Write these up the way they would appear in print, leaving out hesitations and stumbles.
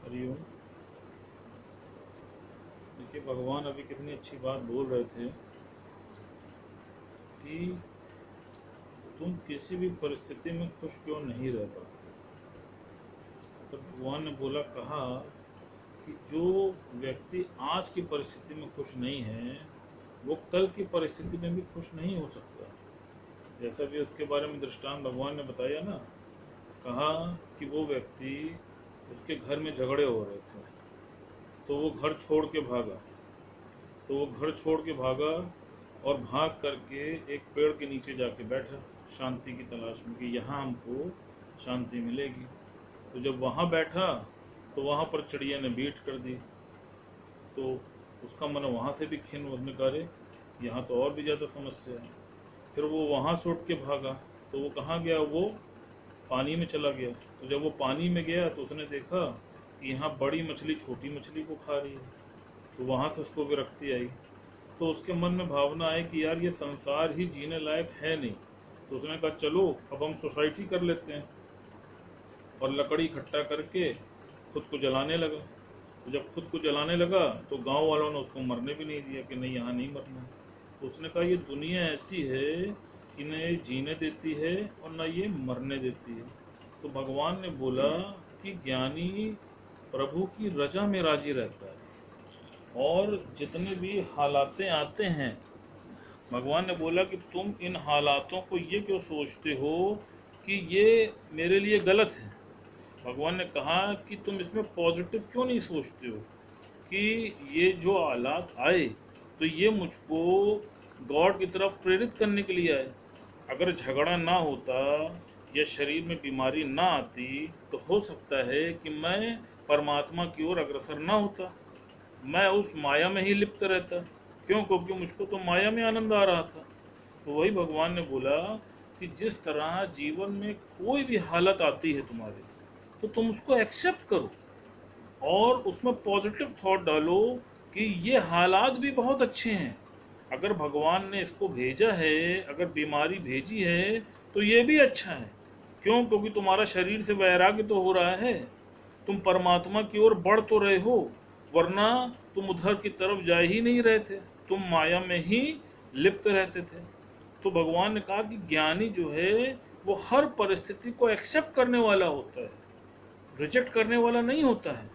हरिओम। देखिए, भगवान अभी कितनी अच्छी बात बोल रहे थे कि तुम किसी भी परिस्थिति में खुश क्यों नहीं रह पाते। तो भगवान ने बोला, कहा कि जो व्यक्ति आज की परिस्थिति में खुश नहीं है वो कल की परिस्थिति में भी खुश नहीं हो सकता। जैसा भी उसके बारे में दृष्टांत भगवान ने बताया ना, कहा कि वो व्यक्ति, उसके घर में झगड़े हो रहे थे तो वो घर छोड़ के भागा। और भाग करके एक पेड़ के नीचे जाके बैठा शांति की तलाश में कि यहाँ हमको शांति मिलेगी। तो जब वहाँ बैठा तो वहाँ पर चिड़िया ने बीट कर दी। तो उसका मन वहाँ से भी खिन्न, उसने कहा, अरे यहाँ तो और भी ज़्यादा समस्या है। फिर वो वहाँ से उठ के भागा तो वो कहाँ गया, वो पानी में चला गया। तो जब वो पानी में गया तो उसने देखा कि यहाँ बड़ी मछली छोटी मछली को खा रही है। तो वहाँ से उसको विरक्ति आई। तो उसके मन में भावना आई कि यार ये संसार ही जीने लायक है नहीं। तो उसने कहा, चलो अब हम सोसाइटी कर लेते हैं। और लकड़ी इकट्ठा करके खुद को जलाने लगा। तो जब खुद को जलाने लगा तो गांव वालों ने उसको मरने भी नहीं दिया कि नहीं, यहाँ नहीं मरना। तो उसने कहा, ये दुनिया ऐसी है कि न ये जीने देती है और न ये मरने देती है। तो भगवान ने बोला कि ज्ञानी प्रभु की रजा में राजी रहता है। और जितने भी हालातें आते हैं, भगवान ने बोला कि तुम इन हालातों को ये क्यों सोचते हो कि ये मेरे लिए गलत है। भगवान ने कहा कि तुम इसमें पॉजिटिव क्यों नहीं सोचते हो कि ये जो हालात आए तो ये मुझको गॉड की तरफ प्रेरित करने के लिए आए। अगर झगड़ा ना होता या शरीर में बीमारी ना आती तो हो सकता है कि मैं परमात्मा की ओर अग्रसर ना होता, मैं उस माया में ही लिप्त रहता। क्यों? क्योंकि मुझको तो माया में आनंद आ रहा था। तो वही भगवान ने बोला कि जिस तरह जीवन में कोई भी हालत आती है तुम्हारे, तो तुम उसको एक्सेप्ट करो और उसमें पॉजिटिव थॉट डालो कि ये हालात भी बहुत अच्छे हैं। अगर भगवान ने इसको भेजा है, अगर बीमारी भेजी है तो ये भी अच्छा है। क्यों? क्योंकि तुम्हारा शरीर से वैराग्य तो हो रहा है, तुम परमात्मा की ओर बढ़ तो रहे हो, वरना तुम उधर की तरफ जा ही नहीं रहे थे, तुम माया में ही लिप्त रहते थे। तो भगवान ने कहा कि ज्ञानी जो है वो हर परिस्थिति को एक्सेप्ट करने वाला होता है, रिजेक्ट करने वाला नहीं होता है।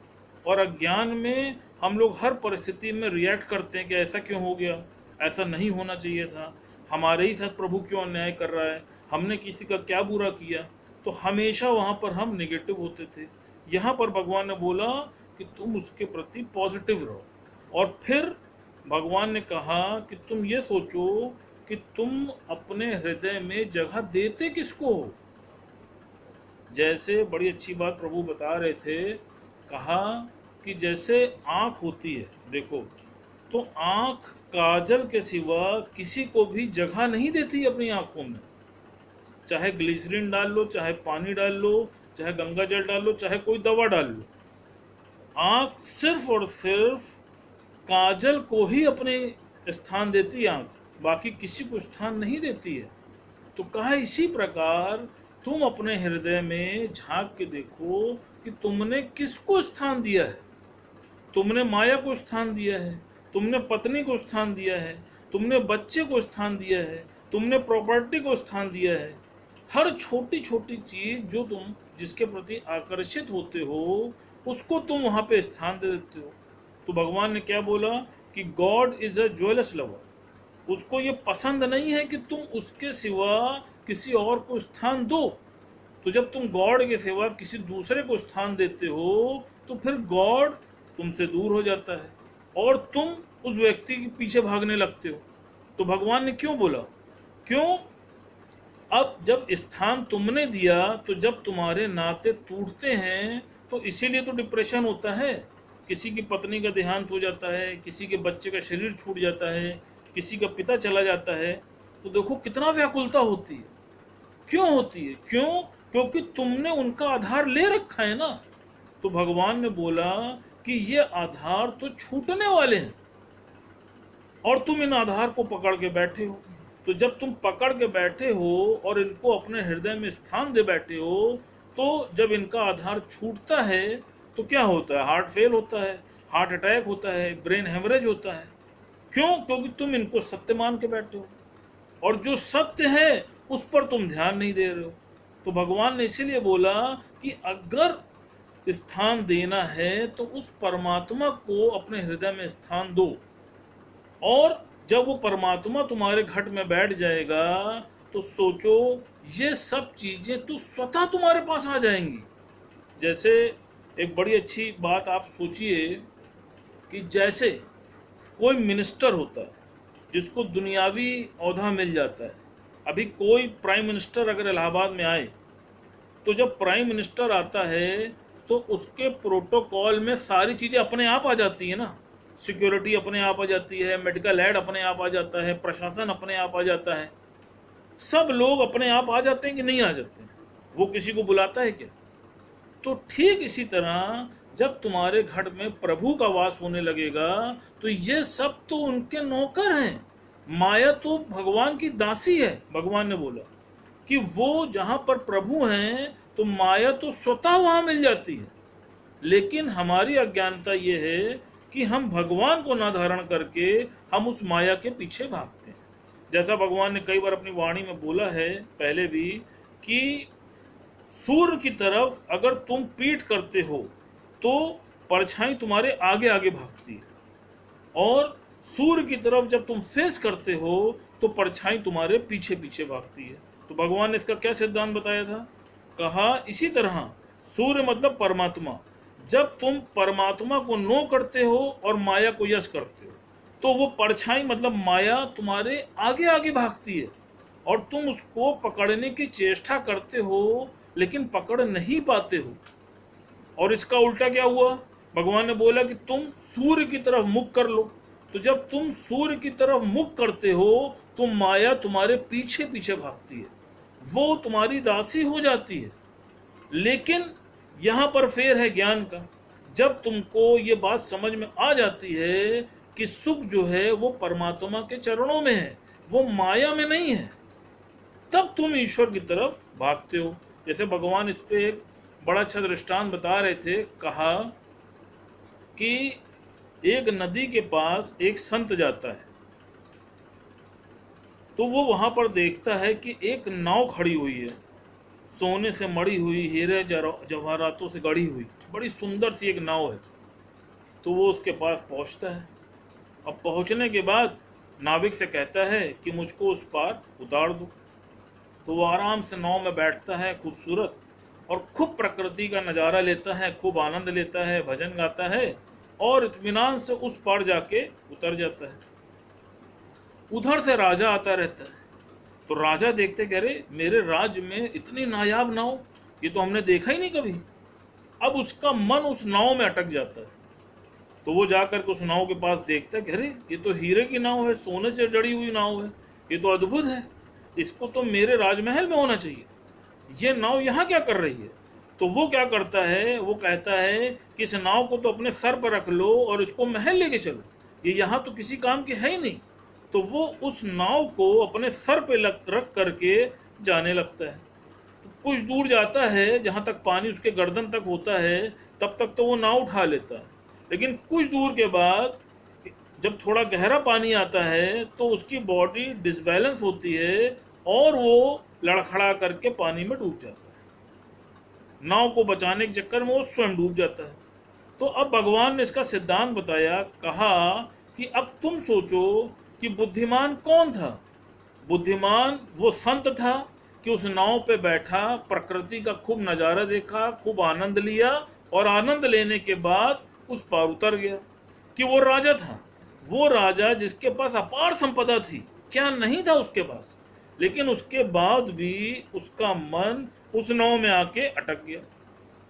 और अज्ञान में हम लोग हर परिस्थिति में रिएक्ट करते हैं कि ऐसा क्यों हो गया, ऐसा नहीं होना चाहिए था, हमारे ही साथ प्रभु क्यों अन्याय कर रहा है, हमने किसी का क्या बुरा किया। तो हमेशा वहाँ पर हम नेगेटिव होते थे। यहाँ पर भगवान ने बोला कि तुम उसके प्रति पॉजिटिव रहो। और फिर भगवान ने कहा कि तुम ये सोचो कि तुम अपने हृदय में जगह देते किसको हो। जैसे बड़ी अच्छी बात प्रभु बता रहे थे, कहा कि जैसे आँख होती है, देखो, तो आँख काजल के सिवा किसी को भी जगह नहीं देती अपनी आँखों में। चाहे ग्लिसरीन डाल लो, चाहे पानी डाल लो, चाहे गंगा जल डाल लो, चाहे कोई दवा डाल लो, आँख सिर्फ और सिर्फ काजल को ही अपने स्थान देती है आँख, बाकी किसी को स्थान नहीं देती है। तो कहा इसी प्रकार तुम अपने हृदय में झांक के देखो कि तुमने किसको स्थान दिया है। तुमने माया को स्थान दिया है, तुमने पत्नी को स्थान दिया है, तुमने बच्चे को स्थान दिया है, तुमने प्रॉपर्टी को स्थान दिया है। हर छोटी छोटी चीज जो तुम जिसके प्रति आकर्षित होते हो उसको तुम वहां पे स्थान दे देते हो। तो भगवान ने क्या बोला कि God is a jealous lover. उसको ये पसंद नहीं है कि तुम उसके सिवा किसी और को स्थान दो। तो जब तुम गॉड के सिवा किसी दूसरे को स्थान देते हो तो फिर गॉड तुमसे दूर हो जाता है और तुम उस व्यक्ति के पीछे भागने लगते हो। तो भगवान ने क्यों बोला? क्यों? अब जब स्थान तुमने दिया तो जब तुम्हारे नाते टूटते हैं तो इसीलिए तो डिप्रेशन होता है। किसी की पत्नी का देहांत हो जाता है, किसी के बच्चे का शरीर छूट जाता है, किसी का पिता चला जाता है, तो देखो कितना व्याकुलता होती है। क्यों होती है? क्यों? क्योंकि तुमने उनका आधार ले रखा है ना। तो भगवान ने बोला कि ये आधार तो छूटने वाले हैं और तुम इन आधार को पकड़ के बैठे हो। तो जब तुम पकड़ के बैठे हो और इनको अपने हृदय में स्थान दे बैठे हो, तो जब इनका आधार छूटता है तो क्या होता है? हार्ट फेल होता है, हार्ट अटैक होता है, ब्रेन हेमरेज होता है। क्यों? क्योंकि तुम इनको सत्य मान के बैठे हो, और जो सत्य है उस पर तुम ध्यान नहीं दे रहे हो। तो भगवान ने इसीलिए बोला कि अगर स्थान देना है तो उस परमात्मा को अपने हृदय में स्थान दो, और जब वो परमात्मा तुम्हारे घट में बैठ जाएगा तो सोचो ये सब चीजें तो स्वतः तुम्हारे पास आ जाएंगी। जैसे एक बड़ी अच्छी बात आप सोचिए कि जैसे कोई मिनिस्टर होता है जिसको दुनियावी ओहदा मिल जाता है। अभी कोई प्राइम मिनिस्टर अगर इलाहाबाद में आए, तो जब प्राइम मिनिस्टर आता है तो उसके प्रोटोकॉल में सारी चीज़ें अपने आप आ जाती है ना। सिक्योरिटी अपने आप आ जाती है, मेडिकल एड अपने आप आ जाता है, प्रशासन अपने आप आ जाता है, सब लोग अपने आप आ जाते हैं कि नहीं आ जाते हैं? वो किसी को बुलाता है क्या? तो ठीक इसी तरह जब तुम्हारे घर में प्रभु का वास होने लगेगा तो ये सब तो उनके नौकर हैं। माया तो भगवान की दासी है। भगवान ने बोला कि वो जहां पर प्रभु हैं तो माया तो स्वतः वहां मिल जाती है। लेकिन हमारी अज्ञानता ये है कि हम भगवान को ना धारण करके हम उस माया के पीछे भागते हैं। जैसा भगवान ने कई बार अपनी वाणी में बोला है पहले भी कि सूर्य की तरफ अगर तुम पीठ करते हो तो परछाई तुम्हारे आगे आगे भागती है, और सूर्य की तरफ जब तुम फेस करते हो तो परछाई तुम्हारे पीछे पीछे भागती है। तो भगवान ने इसका क्या सिद्धांत बताया था? कहा इसी तरह सूर्य मतलब परमात्मा, जब तुम परमात्मा को नो करते हो और माया को यश करते हो तो वो परछाई मतलब माया तुम्हारे आगे आगे भागती है, और तुम उसको पकड़ने की चेष्टा करते हो लेकिन पकड़ नहीं पाते हो। और इसका उल्टा क्या हुआ? भगवान ने बोला कि तुम सूर्य की तरफ मुख कर लो। तो जब तुम सूर्य की तरफ मुख करते हो तो माया तुम्हारे पीछे पीछे भागती है, वो तुम्हारी दासी हो जाती है। लेकिन यहाँ पर फेर है ज्ञान का। जब तुमको ये बात समझ में आ जाती है कि सुख जो है वो परमात्मा के चरणों में है, वो माया में नहीं है, तब तुम ईश्वर की तरफ भागते हो। जैसे भगवान इस पे एक बड़ा अच्छा दृष्टांत बता रहे थे। कहा कि एक नदी के पास एक संत जाता है, तो वो वहां पर देखता है कि एक नाव खड़ी हुई है, सोने से मढ़ी हुई, हीरे जवाहरातों से गढ़ी हुई, बड़ी सुंदर सी एक नाव है। तो वो उसके पास पहुंचता है। अब पहुंचने के बाद नाविक से कहता है कि मुझको उस पार उतार दो। तो वो आराम से नाव में बैठता है, खूबसूरत, और खूब प्रकृति का नज़ारा लेता है, खूब आनंद लेता है, भजन गाता है, और इत्मीनान से उस पार जाके उतर जाता है। उधर से राजा आता रहता है। तो राजा देखते कह रहे मेरे राज्य में इतनी नायाब नाव, ये तो हमने देखा ही नहीं कभी। अब उसका मन उस नाव में अटक जाता है। तो वो जाकर के उस नाव के पास देखता है, कह रहे ये तो हीरे की नाव है, सोने से जड़ी हुई नाव है, ये तो अद्भुत है, इसको तो मेरे राजमहल में होना चाहिए, ये नाव यहाँ क्या कर रही है? तो वो क्या करता है, वो कहता है कि इस नाव को तो अपने सर पर रख लो और इसको महल लेके चलो, ये यहाँ तो किसी काम की है ही नहीं। तो वो उस नाव को अपने सर पे रख करके जाने लगता है। तो कुछ दूर जाता है, जहाँ तक पानी उसके गर्दन तक होता है तब तक तो वो नाव उठा लेता है। लेकिन कुछ दूर के बाद जब थोड़ा गहरा पानी आता है तो उसकी बॉडी डिसबैलेंस होती है और वो लड़खड़ा करके पानी में डूब जाता है। नाव को बचाने के चक्कर में वो स्वयं डूब जाता है। तो अब भगवान ने इसका सिद्धांत बताया। कहा कि अब तुम सोचो कि बुद्धिमान कौन था? बुद्धिमान वो संत था कि उस नाव पे बैठा, प्रकृति का खूब नज़ारा देखा, खूब आनंद लिया, और आनंद लेने के बाद उस पार उतर गया। कि वो राजा था, वो राजा जिसके पास अपार संपदा थी, क्या नहीं था उसके पास, लेकिन उसके बाद भी उसका मन उस नाव में आके अटक गया।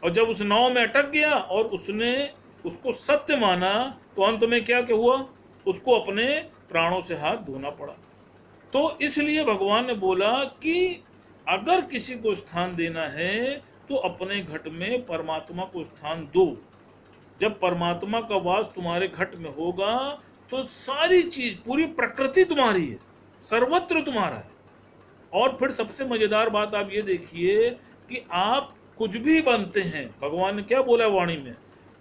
और जब उस नाव में अटक गया और उसने उसको सत्य माना तो अंत में क्या क्या हुआ? उसको अपने प्राणों से हाथ धोना पड़ा। तो इसलिए भगवान ने बोला कि अगर किसी को स्थान देना है तो अपने घट में परमात्मा को स्थान दो। जब परमात्मा का वास तुम्हारे घट में होगा तो सारी चीज, पूरी प्रकृति तुम्हारी है, सर्वत्र तुम्हारा है। और फिर सबसे मजेदार बात आप ये देखिए कि आप कुछ भी बनते हैं, भगवान ने क्या बोला वाणी में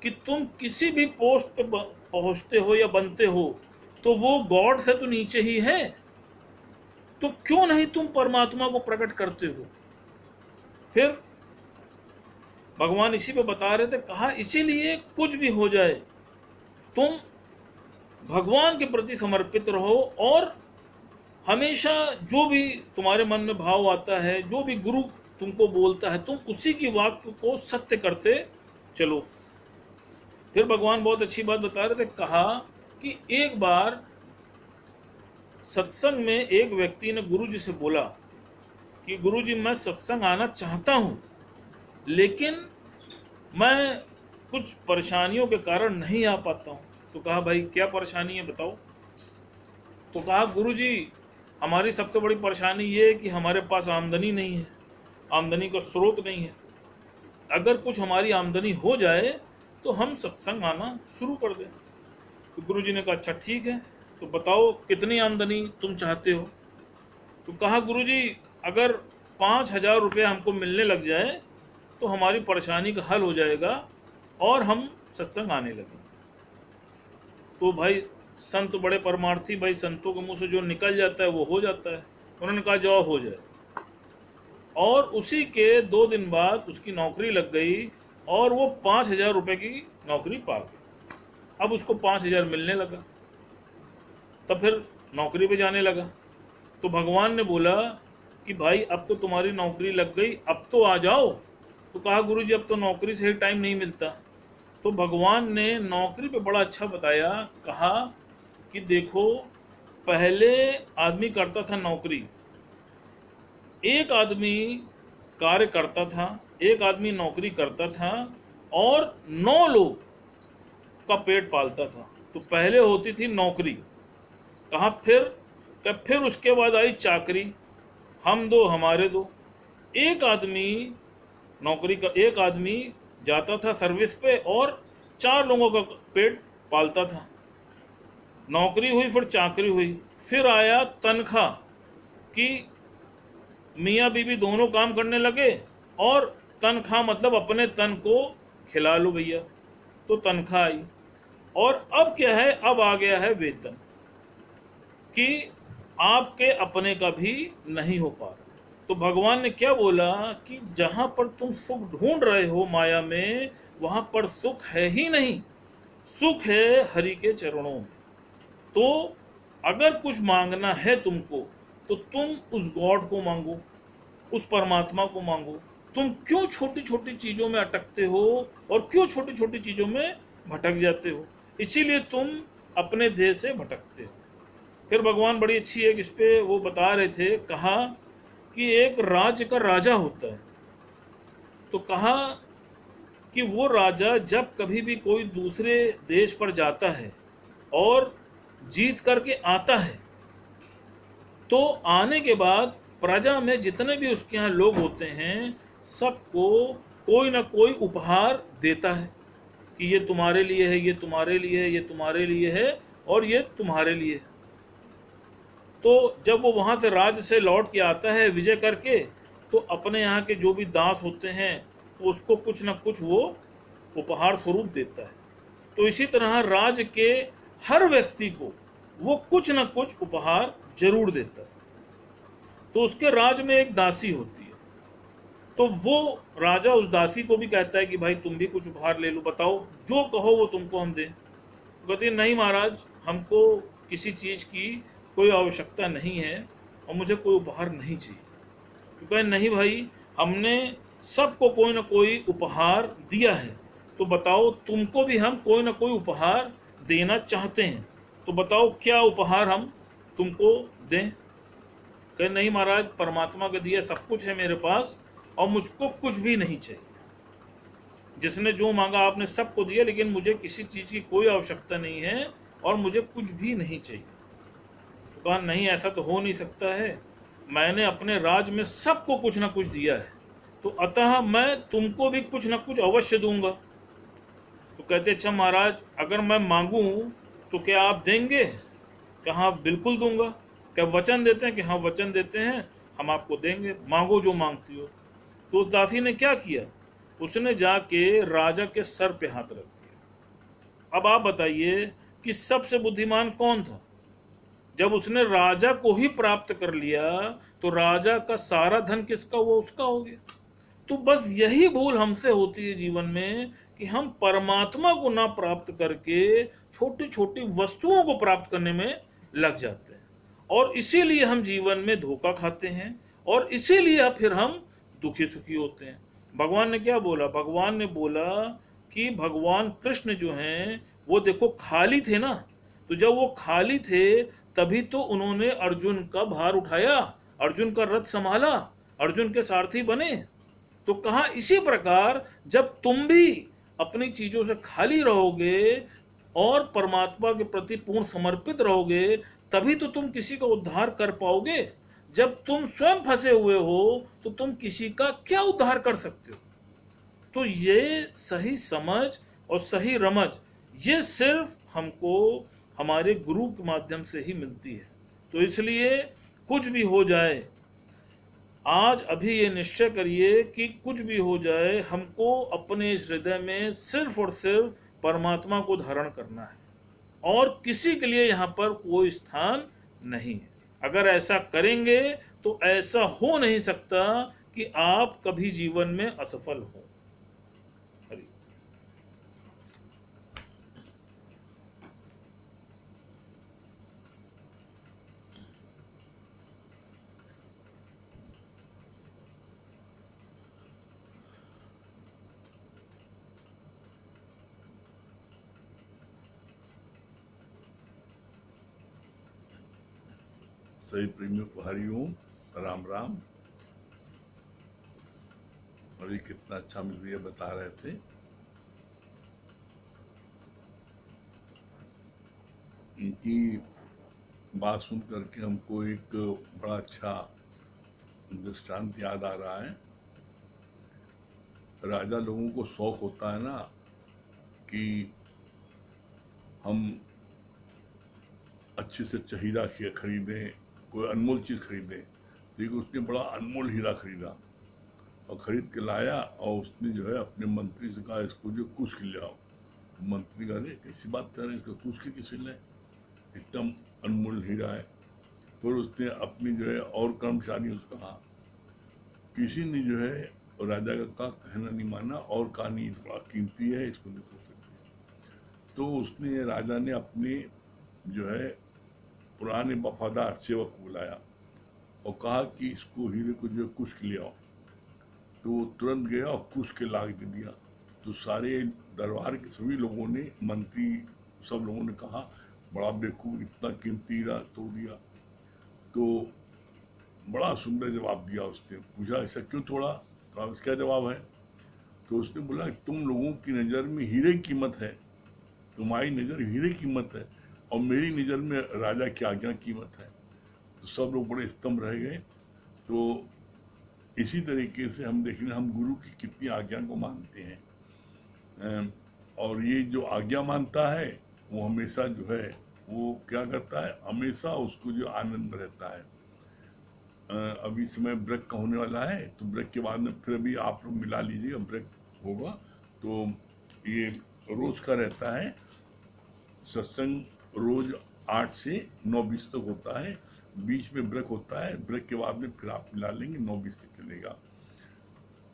कि तुम किसी भी पोस्ट पे पहुंचते हो या बनते हो तो वो गॉड से तो नीचे ही है, तो क्यों नहीं तुम परमात्मा को प्रकट करते हो? फिर भगवान इसी पे बता रहे थे, कहा इसीलिए कुछ भी हो जाए तुम भगवान के प्रति समर्पित रहो और हमेशा जो भी तुम्हारे मन में भाव आता है, जो भी गुरु तुमको बोलता है, तुम उसी की वाक्य को सत्य करते चलो। फिर भगवान बहुत अच्छी बात बता रहे थे, कहा कि एक बार सत्संग में एक व्यक्ति ने गुरु जी से बोला कि गुरु जी मैं सत्संग आना चाहता हूं, लेकिन मैं कुछ परेशानियों के कारण नहीं आ पाता हूं। तो कहा भाई क्या परेशानी है बताओ? तो कहा गुरु जी हमारी सबसे बड़ी परेशानी ये है कि हमारे पास आमदनी नहीं है, आमदनी का स्रोत नहीं है। अगर कुछ हमारी आमदनी हो जाए तो हम सत्संग आना शुरू कर दें। तो गुरु जी ने कहा अच्छा ठीक है, तो बताओ कितनी आमदनी तुम चाहते हो? तो कहा गुरु जी अगर 5,000 रुपये हमको मिलने लग जाए तो हमारी परेशानी का हल हो जाएगा और हम सत्संग आने लगे। तो भाई संत बड़े परमार्थी, भाई संतों के मुंह से जो निकल जाता है वो हो जाता है। उन्होंने कहा जाओ हो जाए, और उसी के 2 दिन बाद उसकी नौकरी लग गई और वो 5,000 रुपये की नौकरी पा गई। अब उसको 5,000 मिलने लगा, तब फिर नौकरी पे जाने लगा। तो भगवान ने बोला कि भाई अब तो तुम्हारी नौकरी लग गई, अब तो आ जाओ। तो कहा गुरु जी अब तो नौकरी से ही टाइम नहीं मिलता। तो भगवान ने नौकरी पे बड़ा अच्छा बताया, कहा कि देखो पहले आदमी करता था नौकरी, एक आदमी कार्य करता था, एक आदमी नौकरी करता था और 9 लोग का पेट पालता था। तो पहले होती थी नौकरी, कहा फिर उसके बाद आई चाकरी, हम दो हमारे दो। एक आदमी नौकरी का, एक आदमी जाता था सर्विस पे और 4 लोगों का पेट पालता था। नौकरी हुई, फिर चाकरी हुई, फिर आया तनख्वाह कि मियाँ बीवी दोनों काम करने लगे और तनख्वाह मतलब अपने तन को खिला लो भैया, तो तनख्वाह आई। और अब क्या है, अब आ गया है वेतन कि आपके अपने का भी नहीं हो पा रहा। तो भगवान ने क्या बोला कि जहां पर तुम सुख ढूंढ रहे हो माया में, वहां पर सुख है ही नहीं, सुख है हरि के चरणों में। तो अगर कुछ मांगना है तुमको तो तुम उस गॉड को मांगो, उस परमात्मा को मांगो। तुम क्यों छोटी छोटी चीजों में अटकते हो और क्यों छोटी छोटी चीजों में भटक जाते हो? इसीलिए तुम अपने ध्येय से भटकते हो। फिर भगवान बड़ी अच्छी एक इस पे वो बता रहे थे, कहा कि एक राज्य का राजा होता है। तो कहा कि वो राजा जब कभी भी कोई दूसरे देश पर जाता है और जीत करके आता है, तो आने के बाद प्रजा में जितने भी उसके यहाँ लोग होते हैं सबको कोई ना कोई उपहार देता है कि ये तुम्हारे लिए है, ये तुम्हारे लिए है, ये तुम्हारे लिए है और ये तुम्हारे लिए है। तो जब वो वहाँ से राज्य से लौट के आता है विजय करके, तो अपने यहाँ के जो भी दास होते हैं तो उसको कुछ न कुछ वो उपहार स्वरूप देता है। तो इसी तरह राज्य के हर व्यक्ति को वो कुछ न कुछ उपहार जरूर देता है। तो उसके राज्य में एक दासी होती है, तो वो राजा उस दासी को भी कहता है कि भाई तुम भी कुछ उपहार ले लो, बताओ जो कहो वो तुमको हम दें। तो कहती है नहीं महाराज, हमको किसी चीज़ की कोई आवश्यकता नहीं है और मुझे कोई उपहार नहीं चाहिए। तो कहे नहीं भाई, हमने सबको कोई ना कोई उपहार दिया है, तो बताओ तुमको भी हम कोई ना कोई उपहार देना चाहते हैं, तो बताओ क्या उपहार हम तुमको दें। कहे नहीं महाराज, परमात्मा का दिया सब कुछ है मेरे पास और मुझको कुछ भी नहीं चाहिए। जिसने जो मांगा आपने सबको दिया, लेकिन मुझे किसी चीज़ की कोई आवश्यकता नहीं है और मुझे कुछ भी नहीं चाहिए। तो कहा नहीं, ऐसा तो हो नहीं सकता है, मैंने अपने राज में सबको कुछ ना कुछ दिया है, तो अतः मैं तुमको भी कुछ ना कुछ अवश्य दूंगा। तो कहते अच्छा महाराज, अगर मैं मांगूं तो क्या आप देंगे? क्या हाँ बिल्कुल दूंगा। क्या वचन देते हैं? कि हाँ वचन देते हैं, हम आपको देंगे, मांगो जो मांगती हो। तो उस दासी ने क्या किया, उसने जाके राजा के सर पे हाथ रख दिया अब आप बताइए कि सबसे बुद्धिमान कौन था? जब उसने राजा को ही प्राप्त कर लिया तो राजा का सारा धन किसका हुआ? उसका हो गया। तो बस यही भूल हमसे होती है जीवन में कि हम परमात्मा को ना प्राप्त करके छोटी छोटी वस्तुओं को प्राप्त करने में लग जाते हैं, और इसीलिए हम जीवन में धोखा खाते हैं, और इसीलिए फिर हम दुखी सुखी होते हैं। भगवान ने क्या बोला? भगवान ने बोला कि भगवान कृष्ण जो हैं वो देखो खाली थे ना, तो जब वो खाली थे तभी तो उन्होंने अर्जुन का भार उठाया, अर्जुन का रथ संभाला, अर्जुन के सारथी बने। तो कहा इसी प्रकार जब तुम भी अपनी चीजों से खाली रहोगे और परमात्मा के प्रति पूर्ण समर्पित रहोगे, तभी तो तुम किसी का उद्धार कर पाओगे। जब तुम स्वयं फंसे हुए हो तो तुम किसी का क्या उद्धार कर सकते हो? तो ये सही समझ और सही रमझ ये सिर्फ हमको हमारे गुरु के माध्यम से ही मिलती है। तो इसलिए कुछ भी हो जाए, आज अभी ये निश्चय करिए कि कुछ भी हो जाए हमको अपने इस हृदय में सिर्फ और सिर्फ परमात्मा को धारण करना है, और किसी के लिए यहाँ पर कोई स्थान नहीं है। अगर ऐसा करेंगे तो ऐसा हो नहीं सकता कि आप कभी जीवन में असफल हो। हरि। सभी प्रेमियों को हरिओम, राम राम। अभी कितना अच्छा मुझे बता रहे थे। इनकी बात सुन करके हमको एक बड़ा अच्छा दृष्टांत याद आ रहा है। राजा लोगों को शौक होता है ना कि हम अच्छे से हीरा खरीदें, कोई अनमोल चीज खरीदें। देखिए उसने बड़ा अनमोल हीरा खरीदा और खरीद के लाया, और उसने जो है अपने मंत्री से कहा इसको जो कुछ के ले आओ। मंत्री कहा अरे कैसी बात कर रहे हैं, इसको कुछ के किसी ले, एकदम अनमोल हीरा है। फिर उसने अपनी जो है और कर्मचारियों से कहा, किसी ने जो है राजा का कहना नहीं माना और कहा नहीं बड़ा कीमती है, इसको नहीं खरीद सकते। तो उसने राजा ने अपने जो है पुराने वफादार सेवक को बुलाया और कहा कि इसको हीरे को जो कुछ ले आओ। तो वो तुरंत गया और कुछ के लाग दे दिया। तो सारे दरबार के सभी लोगों ने, मंत्री सब लोगों ने कहा बड़ा बेवकूफ, इतना कीमती हीरा तोड़ दिया। तो बड़ा सुंदर जवाब दिया उसने। पूछा ऐसा क्यों तोड़ा, तो इसका क्या जवाब है? तो उसने बोला तुम लोगों की नज़र में हीरे की कीमत है, तुम्हारी नज़र हीरे की कीमत है, और मेरी नज़र में राजा की आज्ञा कीमत है। तो सब लोग बड़े स्तंभ रह गए। तो इसी तरीके से हम देख रहे हम गुरु की कितनी आज्ञा को मानते हैं। और ये जो आज्ञा मानता है वो हमेशा जो है वो क्या करता है, हमेशा उसको जो आनंद रहता है। अभी समय ब्रेक का होने वाला है, तो ब्रेक के बाद में फिर अभी आप लोग मिला लीजिएगा, ब्रेक होगा। तो ये रोज का रहता है सत्संग, रोज 8 से 9:20 तक होता है। बीच में ब्रेक होता है, ब्रेक के बाद में फिर आप मिला लेंगे, 9:20 तक चलेगा।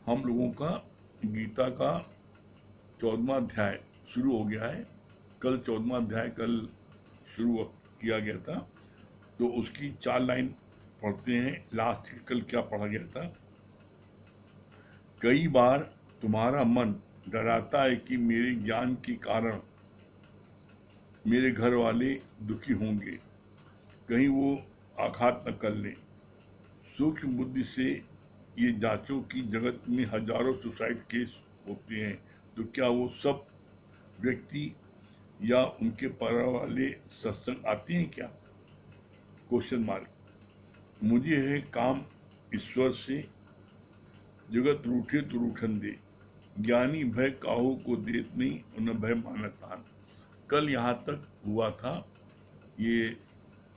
हम लोगों का गीता का 14वां अध्याय शुरू हो गया है। कल 14वां अध्याय कल शुरू किया गया था, तो उसकी 4 लाइन पढ़ते हैं। लास्ट कल क्या पढ़ा गया था? कई बार तुम्हारा मन डराता है कि मेरे ज्ञान के कारण मेरे घर वाले दुखी होंगे, कहीं वो आघात न कर लें। सूक्ष्म बुद्धि से ये जांचो कि जगत में हजारों सुसाइड केस होते हैं, तो क्या वो सब व्यक्ति या उनके परिवार वाले सत्संग आते हैं क्या? Question mark. मुझे है काम ईश्वर से, जगत रूठे तो रूठन दे, ज्ञानी भय काहू को देत नहीं, उन्हें भय मानत आन। कल यहाँ तक हुआ था ये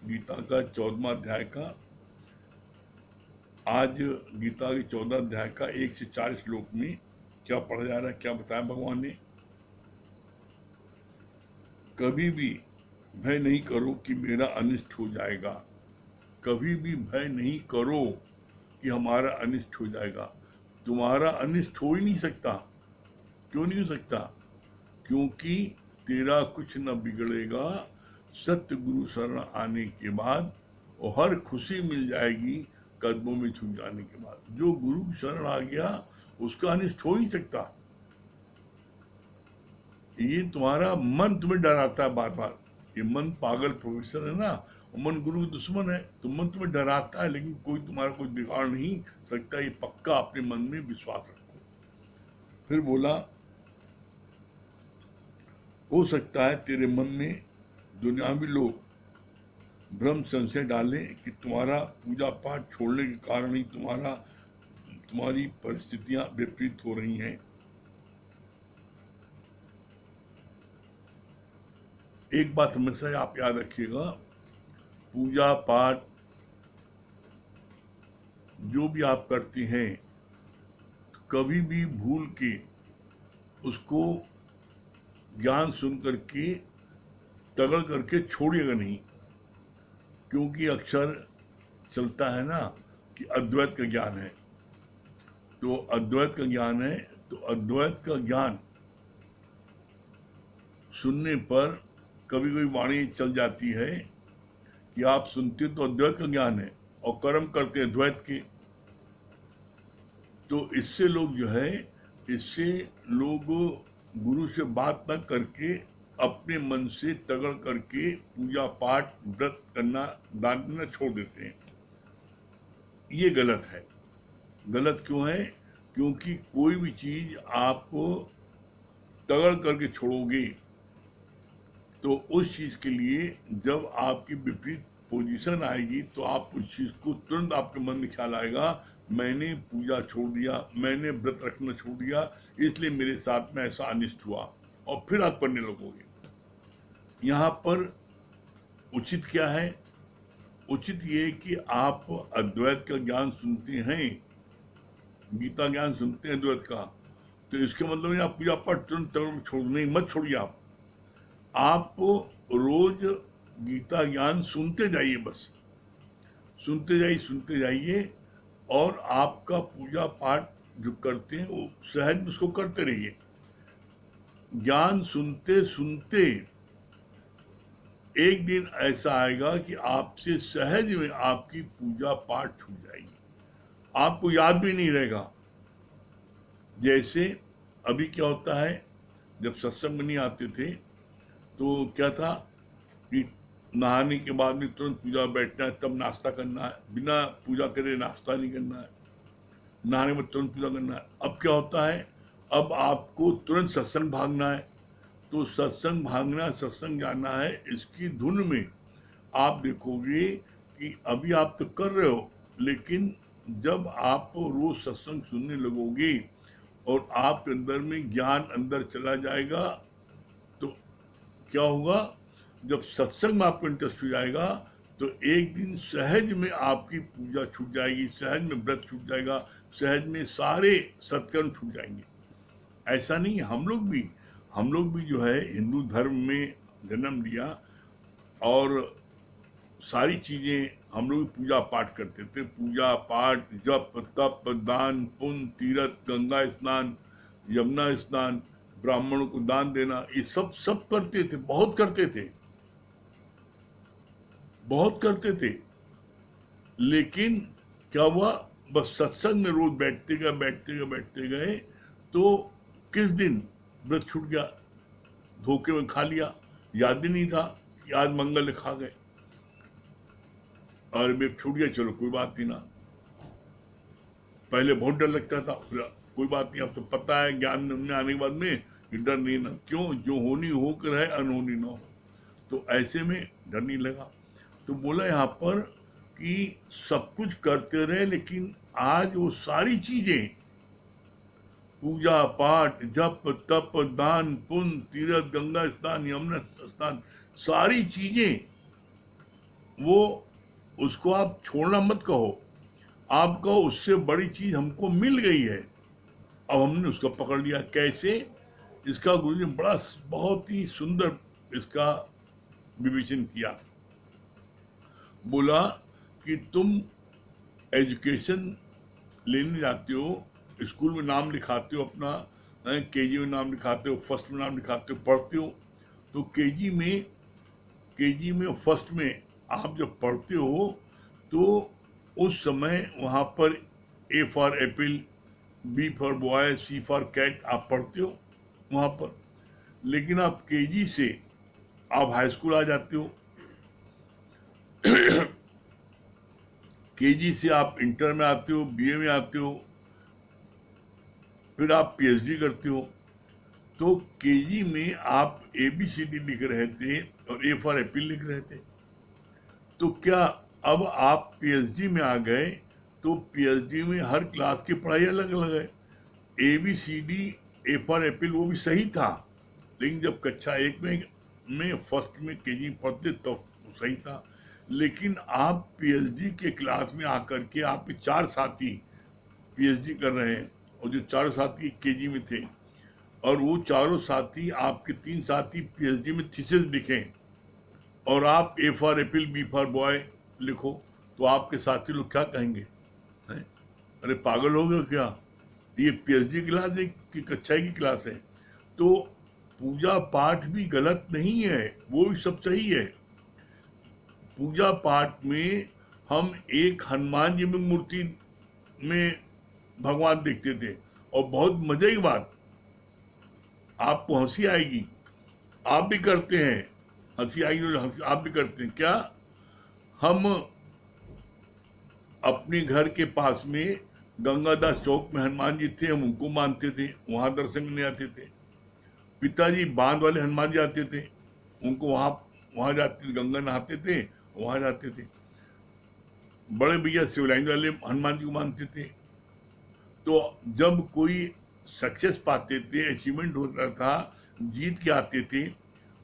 गीता का 14वां अध्याय का। आज गीता के 14 अध्याय का 1 से 4 श्लोक में क्या पढ़ा जा रहा है, क्या बताया भगवान ने? कभी भी भय नहीं करो कि मेरा अनिष्ट हो जाएगा। कभी भी भय नहीं करो कि हमारा अनिष्ट हो जाएगा। तुम्हारा अनिष्ट हो ही नहीं सकता। क्यों नहीं हो सकता? क्योंकि तेरा कुछ न बिगड़ेगा। सत्य गुरु शरण आने के बाद और हर खुशी मिल जाएगी कदमों में झुक जाने के बाद। जो गुरु की शरण आ गया उसका अनिष्ट हो ही सकता। ये तुम्हारा मन तुम्हें डराता है बार बार। ये मन पागल प्रोफेसर है ना, मन गुरु दुश्मन है। तो मन तुम्हें डराता है, लेकिन कोई तुम्हारा कोई बिगाड़ नहीं सकता। ये पक्का अपने मन में विश्वास रखो। फिर बोला, हो सकता है तेरे मन में दुनियावी लोग भ्रम संशय डालें कि तुम्हारा पूजा पाठ छोड़ने के कारण ही तुम्हारी परिस्थितियां विपरीत हो रही हैं। एक बात हमेशा आप याद रखिएगा, पूजा पाठ जो भी आप करते हैं कभी भी भूल के उसको ज्ञान सुन करके तगड़ करके छोड़िएगा नहीं। क्योंकि अक्सर चलता है ना कि अद्वैत का ज्ञान है, तो अद्वैत का ज्ञान है, तो अद्वैत का ज्ञान सुनने पर कभी कभी वाणी चल जाती है कि आप सुनते तो अद्वैत का ज्ञान है और कर्म करते हैं द्वैत के। तो इससे लोग गुरु से बात न करके अपने मन से तगड़ करके पूजा पाठ व्रत करना दान देना छोड़ देते हैं। ये गलत है। गलत क्यों है? क्योंकि कोई भी चीज आप तगड़ करके छोड़ोगे तो उस चीज के लिए जब आपकी विपरीत पोजीशन आएगी तो आप उस चीज को तुरंत आपके मन में ख्याल आएगा, मैंने पूजा छोड़ दिया, मैंने व्रत रखना छोड़ दिया, इसलिए मेरे साथ में ऐसा अनिष्ट हुआ, और फिर आप करने लगोगे। यहाँ पर उचित क्या है? उचित ये कि आप अद्वैत का ज्ञान सुनते हैं, गीता ज्ञान सुनते हैं अद्वैत का, तो इसके मतलब आप पूजा पाठ तुरंत छोड़ नहीं, मत छोड़िए। आप रोज गीता ज्ञान सुनते जाइए, बस सुनते जाइए, और आपका पूजा पाठ जो करते हैं वो सहज उसको करते रहिए। ज्ञान सुनते सुनते एक दिन ऐसा आएगा कि आपसे सहज में आपकी पूजा पाठ छूट जाएगी, आपको याद भी नहीं रहेगा। जैसे अभी क्या होता है, जब सत्संग में नहीं आते थे तो क्या था कि नहाने के बाद में तुरंत पूजा बैठना है, तब नाश्ता करना है, बिना पूजा करे नाश्ता नहीं करना है, नहाने में तुरंत पूजा करना है। अब क्या होता है, अब आपको तुरंत सत्संग भागना है, तो सत्संग भागना, सत्संग जाना है, इसकी धुन में आप देखोगे कि अभी आप तो कर रहे हो, लेकिन जब आप रोज सत्संग सुनने लगोगे और आपके अंदर में ज्ञान अंदर चला जाएगा, तो क्या होगा, जब सत्संग में आपको इंटरेस्ट हो जाएगा तो एक दिन सहज में आपकी पूजा छूट जाएगी, सहज में व्रत छूट जाएगा, सहज में सारे सत्कर्म छूट जाएंगे। ऐसा नहीं, हम लोग भी जो है हिंदू धर्म में जन्म लिया और सारी चीजें हम लोग पूजा पाठ करते थे। पूजा पाठ, जप तप दान पुण्य तीर्थ, गंगा स्नान, यमुना स्नान, ब्राह्मणों को दान देना, ये सब करते थे, बहुत करते थे। लेकिन क्या हुआ, बस सत्संग में रोज बैठते गए तो किस दिन व्रत छूट गया, धोखे में खा लिया, याद ही नहीं था कि आज मंगल खा गए, और वे छूट गया, चलो कोई बात नहीं ना। पहले बहुत डर लगता था, कोई बात नहीं, अब तो पता है ज्ञान में आने के बाद में कि डर नहीं ना, क्यों, जो होनी होकर है अनहोनी ना हो, तो ऐसे में डर नहीं लगा। तो बोला यहाँ पर कि सब कुछ करते रहे, लेकिन आज वो सारी चीजें, पूजा पाठ, जप तप दान पुण्य तीर्थ, गंगा स्नान, यमुना स्नान, सारी चीजें, वो उसको आप छोड़ना मत कहो, आप कहो उससे बड़ी चीज हमको मिल गई है, अब हमने उसको पकड़ लिया। कैसे? इसका गुरु जी बहुत ही सुंदर इसका विवेचन किया। बोला कि तुम एजुकेशन लेने जाते हो, स्कूल में नाम लिखाते हो अपना, केजी में नाम लिखाते हो, फर्स्ट में नाम लिखाते हो, पढ़ते हो, तो केजी में फर्स्ट में आप जब पढ़ते हो तो उस समय वहाँ पर A for apple, B for boy, C for cat आप पढ़ते हो वहाँ पर। लेकिन आप केजी से आप हाई स्कूल आ जाते हो, केजी से आप इंटर में आते हो, बीए में आते हो, फिर आप पीएचडी करते हो। तो केजी में आप ABCD लिख रहे थे और ए फॉर एप्पल लिख रहे थे, तो क्या अब आप पीएचडी में आ गए तो पीएचडी में हर क्लास की पढ़ाई अलग अलग है। ABCD, ए फॉर एप्पल वो भी सही था, लेकिन जब कक्षा 1 में फर्स्ट में केजी पढ़ते तो सही था। लेकिन आप पीएचडी के क्लास में आकर के आपके 4 साथी पीएचडी कर रहे हैं और जो 4 साथी केजी में थे, और वो चारों साथी आपके 3 साथी पीएचडी में थीसिस लिखें और आप A for apple, B for boy लिखो, तो आपके साथी लोग क्या कहेंगे? हैं? अरे पागल हो गए क्या? ये पीएचडी क्लास है कि कक्षा की क्लास है? तो पूजा पाठ भी गलत नहीं है, वो भी सब सही है। पूजा पाठ में हम एक हनुमान जी में मूर्ति में भगवान देखते थे, और बहुत मजे की बात, आपको हंसी आएगी, आप भी करते हैं, हंसी आएगी तो आप भी करते हैं क्या? हम अपने घर के पास में गंगादास चौक में हनुमान जी थे, हम उनको मानते थे, वहां दर्शन करने आते थे। पिताजी बांध वाले हनुमान जी आते थे, उनको वहां जाते थे, गंगा नहाते थे, वहां जाते थे। बड़े भैया शिवलाइन वाले हनुमान जी को मानते थे। तो जब कोई सक्सेस पाते थे, अचीवमेंट होता था, जीत के आते थे,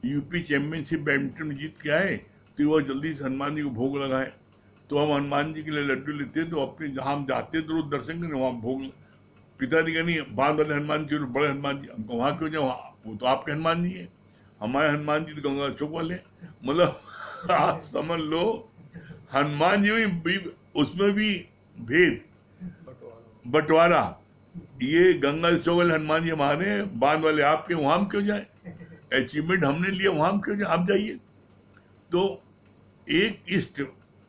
यूपी चैंपियनशिप बैडमिंटन में जीत के आए, तो वह जल्दी से हनुमान जी को भोग लगाए। तो हम हनुमान जी के लिए लड्डू लेते, तो अपने जहाँ हम जाते तो रोज दर्शन करने वहाँ भोग। पिताजी का नहीं, बांध वाले हनुमान जी, बड़े हनुमान जी, हमको वहाँ क्यों जाए, वो तो आपके हनुमान जी है, हमारे हनुमान जी तो गंगा चौक वाले। मतलब आप समझ लो, हनुमान जी में भी, उसमें भी भेद, बंटवारा। ये गंगा चौक वाले हनुमान जी हमारे, बांध वाले आपके, वहां हम क्यों जाए? अचीवमेंट हमने लिया, वहां हम क्यों जाए? आप जाइए। तो एक इष्ट,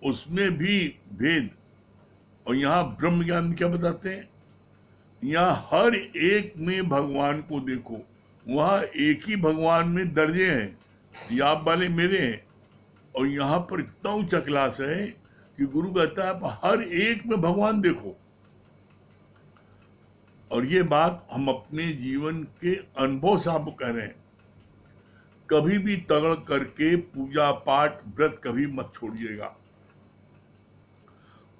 उसमें भी भेद। और यहाँ ब्रह्म ज्ञान में क्या बताते हैं? यहाँ हर एक में भगवान को देखो, वहां एक ही भगवान में दर्जे हैं, ये आप वाले मेरे हैं। और यहाँ पर इतना ऊंचा क्लास है कि गुरु कहता है आप हर एक में भगवान देखो। और ये बात हम अपने जीवन के अनुभव से आपको कह रहे हैं। कभी भी तगड़ करके पूजा पाठ व्रत कभी मत छोड़िएगा।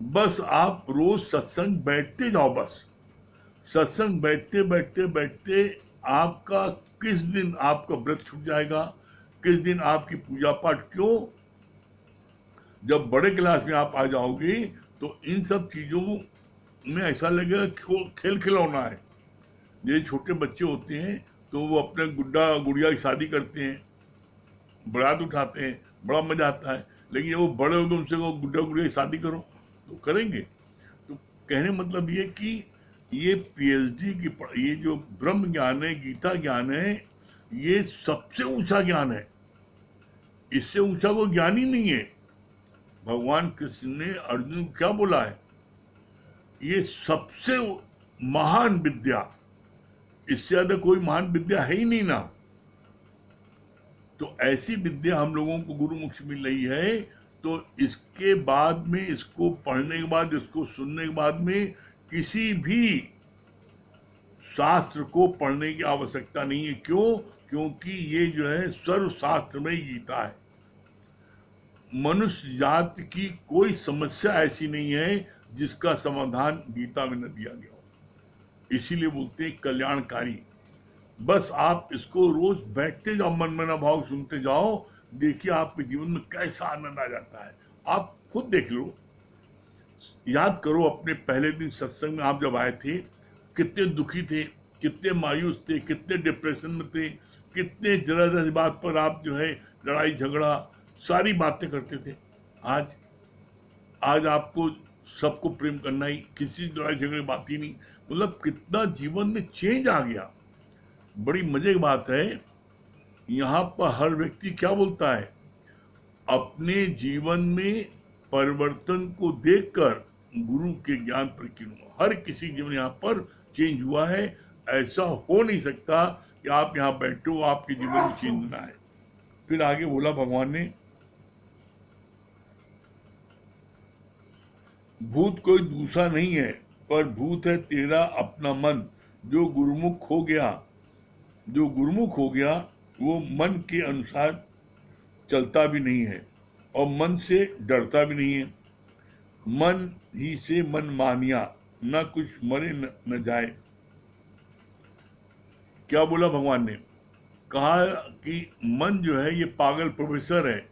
बस आप रोज सत्संग बैठते जाओ, बस सत्संग बैठते बैठते बैठते आपका किस दिन आपका व्रत छूट जाएगा, किस दिन आपकी पूजा पाठ। क्यों? जब बड़े क्लास में आप आ जाओगे तो इन सब चीजों में ऐसा लगेगा खेल खिलौना है। ये छोटे बच्चे होते हैं तो वो अपने गुड्डा गुड़िया की शादी करते हैं, बारात उठाते हैं, बड़ा मजा आता है। लेकिन वो बड़े हो गए, उनसे वो गुड्डा गुड़िया की शादी करो तो करेंगे। तो कहने मतलब ये कि ये पीएचडी की, ये जो ब्रह्म ज्ञान है, गीता ज्ञान है, ये सबसे ऊंचा ज्ञान है। इससे ऊंचा कोई ज्ञान ही नहीं है। भगवान कृष्ण ने अर्जुन को क्या बोला है? ये सबसे महान विद्या, इससे ज्यादा कोई महान विद्या है ही नहीं ना। तो ऐसी विद्या हम लोगों को गुरुमुख से मिल रही है, तो इसके बाद में, इसको पढ़ने के बाद, इसको सुनने के बाद में किसी भी शास्त्र को पढ़ने की आवश्यकता नहीं है। क्यों? क्योंकि ये जो है सर्वशास्त्र में गीता है। मनुष्य जाति की कोई समस्या ऐसी नहीं है जिसका समाधान गीता में न दिया गया हो। इसीलिए बोलते हैं कल्याणकारी। बस आप इसको रोज बैठते जाओ, मन मना भाव सुनते जाओ, देखिए आपके जीवन में कैसा आनंद आ जाता है। आप खुद देख लो, याद करो अपने पहले दिन सत्संग में आप जब आए थे, कितने दुखी थे, कितने मायूस थे, कितने डिप्रेशन में थे, कितने जरा जरा बात पर आप जो है लड़ाई झगड़ा सारी बातें करते थे। आज आज आपको सबको प्रेम करना ही, किसी लड़ाई झगड़े की बात ही नहीं। मतलब कितना जीवन में चेंज आ गया। बड़ी मजे की बात है, यहाँ पर हर व्यक्ति क्या बोलता है, अपने जीवन में परिवर्तन को देखकर गुरु के ज्ञान पर कीर्णो। हर किसी के जीवन यहाँ पर चेंज हुआ है। ऐसा हो नहीं सकता कि आप यहाँ बैठे हो आपके जीवन में चेंज ना है। फिर आगे बोला भगवान ने, भूत कोई दूसरा नहीं है, पर भूत है तेरा अपना मन। जो गुरुमुख हो गया, जो गुरुमुख हो गया वो मन के अनुसार चलता भी नहीं है और मन से डरता भी नहीं है। मन ही से मन मानिया, न कुछ मरे न जाए। क्या बोला भगवान ने, कहा कि मन जो है ये पागल प्रोफेसर है।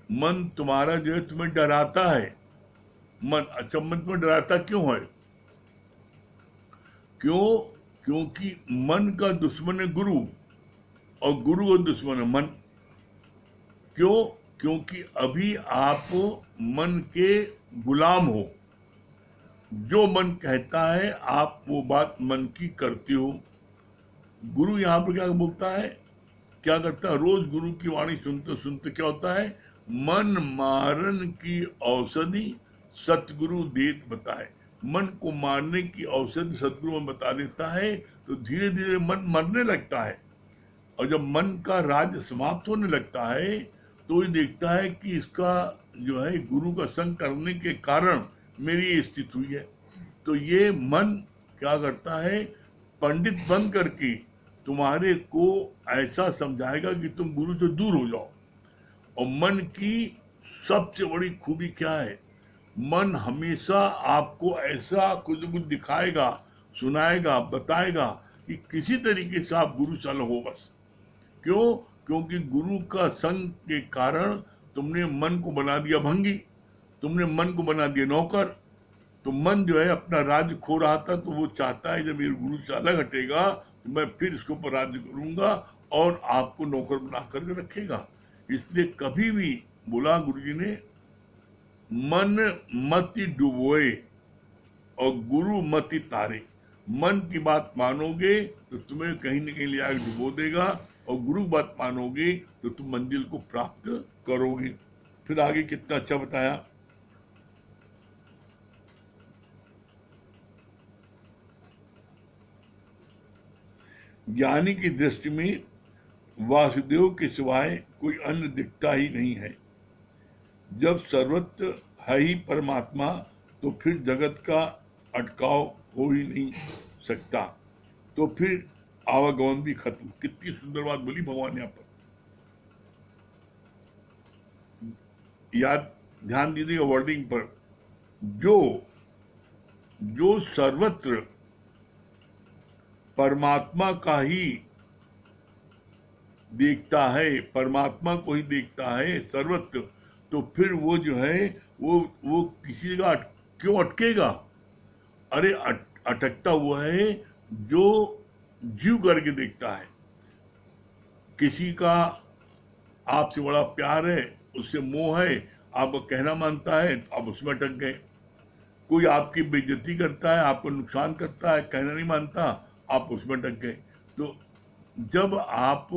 मन तुम्हारा जो है तुम्हें डराता है। मन, अच्छा मन तुम्हें डराता क्यों है? क्यों? क्योंकि मन का दुश्मन है गुरु और गुरु का दुश्मन है मन। क्यों? क्योंकि अभी आप मन के गुलाम हो। जो मन कहता है आप वो बात मन की करते हो। गुरु यहाँ पर क्या बोलता है, क्या करता है, रोज गुरु की वाणी सुनते सुनते क्या होता है, मन मारन की औषधि सतगुरु देत बताए। मन को मारने की औषधि सतगुरु में बता देता है, तो धीरे धीरे मन मरने लगता है। और जब मन का राज्य समाप्त होने लगता है तो ये देखता है कि इसका जो है गुरु का संग करने के कारण मेरी ये स्थिति हुई है। तो ये मन क्या करता है, पंडित बन करके तुम्हारे को ऐसा समझाएगा कि तुम गुरु से दूर हो जाओ। और मन की सबसे बड़ी खूबी क्या है, मन हमेशा आपको ऐसा कुछ न कुछ दिखाएगा, सुनाएगा, बताएगा कि किसी तरीके से आप गुरु से अलग हो बस। क्यों? क्योंकि गुरु का संग के कारण तुमने मन को बना दिया भंगी, तुमने मन को बना दिया नौकर। तो मन जो है अपना राज्य खो रहा था, तो वो चाहता है जब मेरे गुरु से अलग हटेगा तो मैं फिर इसके ऊपर राज्य करूंगा और आपको नौकर बना करके रखेगा। इसलिए कभी भी बोला गुरुजी ने, मन मति डुबोए और गुरु मति तारे। मन की बात मानोगे तो तुम्हें कहीं न कहीं ले आकर डुबो देगा और गुरु बात मानोगे तो तुम मंजिल को प्राप्त करोगे। फिर आगे कितना अच्छा बताया, ज्ञानी की दृष्टि में वासुदेव के सिवाय कोई अन्य दिखता ही नहीं है। जब सर्वत्र है ही परमात्मा तो फिर जगत का अटकाव हो ही नहीं सकता, तो फिर आवागमन भी खत्म। कितनी सुंदर बात बोली भगवान यहाँ पर। याद ध्यान दीजिएगा वर्डिंग पर, जो सर्वत्र परमात्मा का ही देखता है, परमात्मा को ही देखता है सर्वत्र, तो फिर वो जो है वो किसी जगह क्यों अटकेगा? अरे अटकता हुआ है जो जीव करके देखता है। किसी का आपसे बड़ा प्यार है, उससे मोह है, आपको कहना मानता है, आप उसमें अटक गए। कोई आपकी बेइज्जती करता है, आपको नुकसान करता है, कहना नहीं मानता, आप उसमें अटक गए। तो जब आप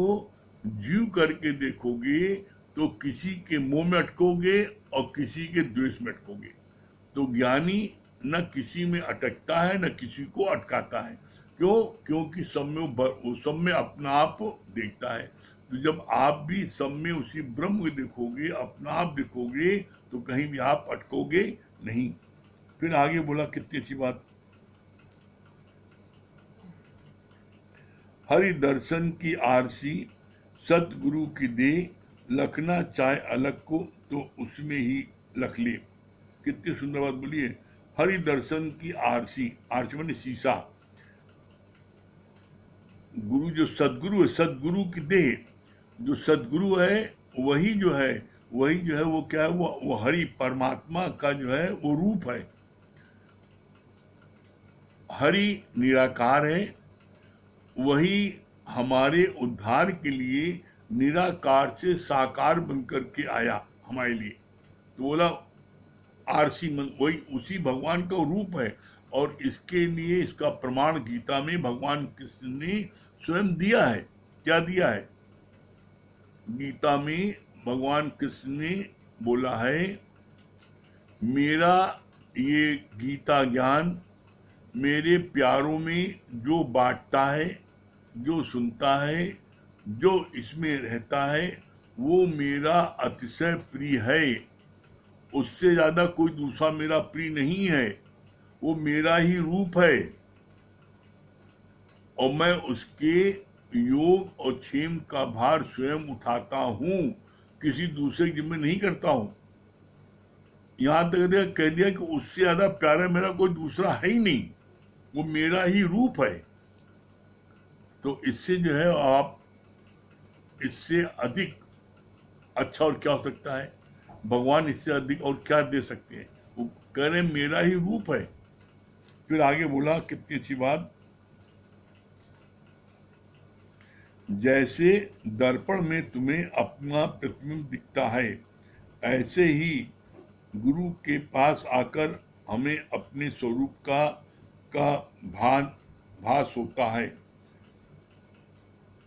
जीव करके देखोगे तो किसी के मोह में अटकोगे और किसी के द्वेष में अटकोगे। तो ज्ञानी न किसी में अटकता है न किसी को अटकाता है। क्यों? क्योंकि सब में अपना आप देखता है। तो जब आप भी सब में उसी ब्रह्म को देखोगे, अपना आप देखोगे, तो कहीं भी आप अटकोगे नहीं। फिर आगे बोला कितनी अच्छी बात, हरि दर्शन की आरसी सतगुरु की दे, लखना चाहे अलग को तो उसमें ही लख ले। कितनी सुंदर बात बोली है। हरि दर्शन की आरसी, आरसी माने शीशा। गुरु जो सदगुरु है, सदगुरु की देह, जो सदगुरु है वही जो है वो क्या है, वो हरि परमात्मा का जो है वो रूप है। हरि निराकार है, वही हमारे उद्धार के लिए निराकार से साकार बनकर के आया हमारे लिए। तो बोला आरसी मन वही उसी भगवान का रूप है, और इसके लिए इसका प्रमाण गीता में भगवान कृष्ण ने स्वयं दिया है। क्या दिया है? गीता में भगवान कृष्ण ने बोला है, मेरा ये गीता ज्ञान मेरे प्यारों में जो बांटता है, जो सुनता है, जो इसमें रहता है, वो मेरा अतिशय प्रिय है। उससे ज्यादा कोई दूसरा मेरा प्रिय नहीं है, वो मेरा ही रूप है, और मैं उसके योग और क्षेम का भार स्वयं उठाता हूं, किसी दूसरे के जिम्मे नहीं करता हूं। यहां तक कह दिया कि उससे ज्यादा प्यारा मेरा कोई दूसरा है ही नहीं, वो मेरा ही रूप है। तो इससे जो है आप, इससे अधिक अच्छा और क्या हो सकता है? भगवान इससे अधिक और क्या दे सकते हैं? वो कह रहे मेरा ही रूप है। फिर आगे बोला, कितनी अच्छी बात, जैसे दर्पण में तुम्हें अपना प्रतिबिंब दिखता है, ऐसे ही गुरु के पास आकर हमें अपने स्वरूप का भास होता है।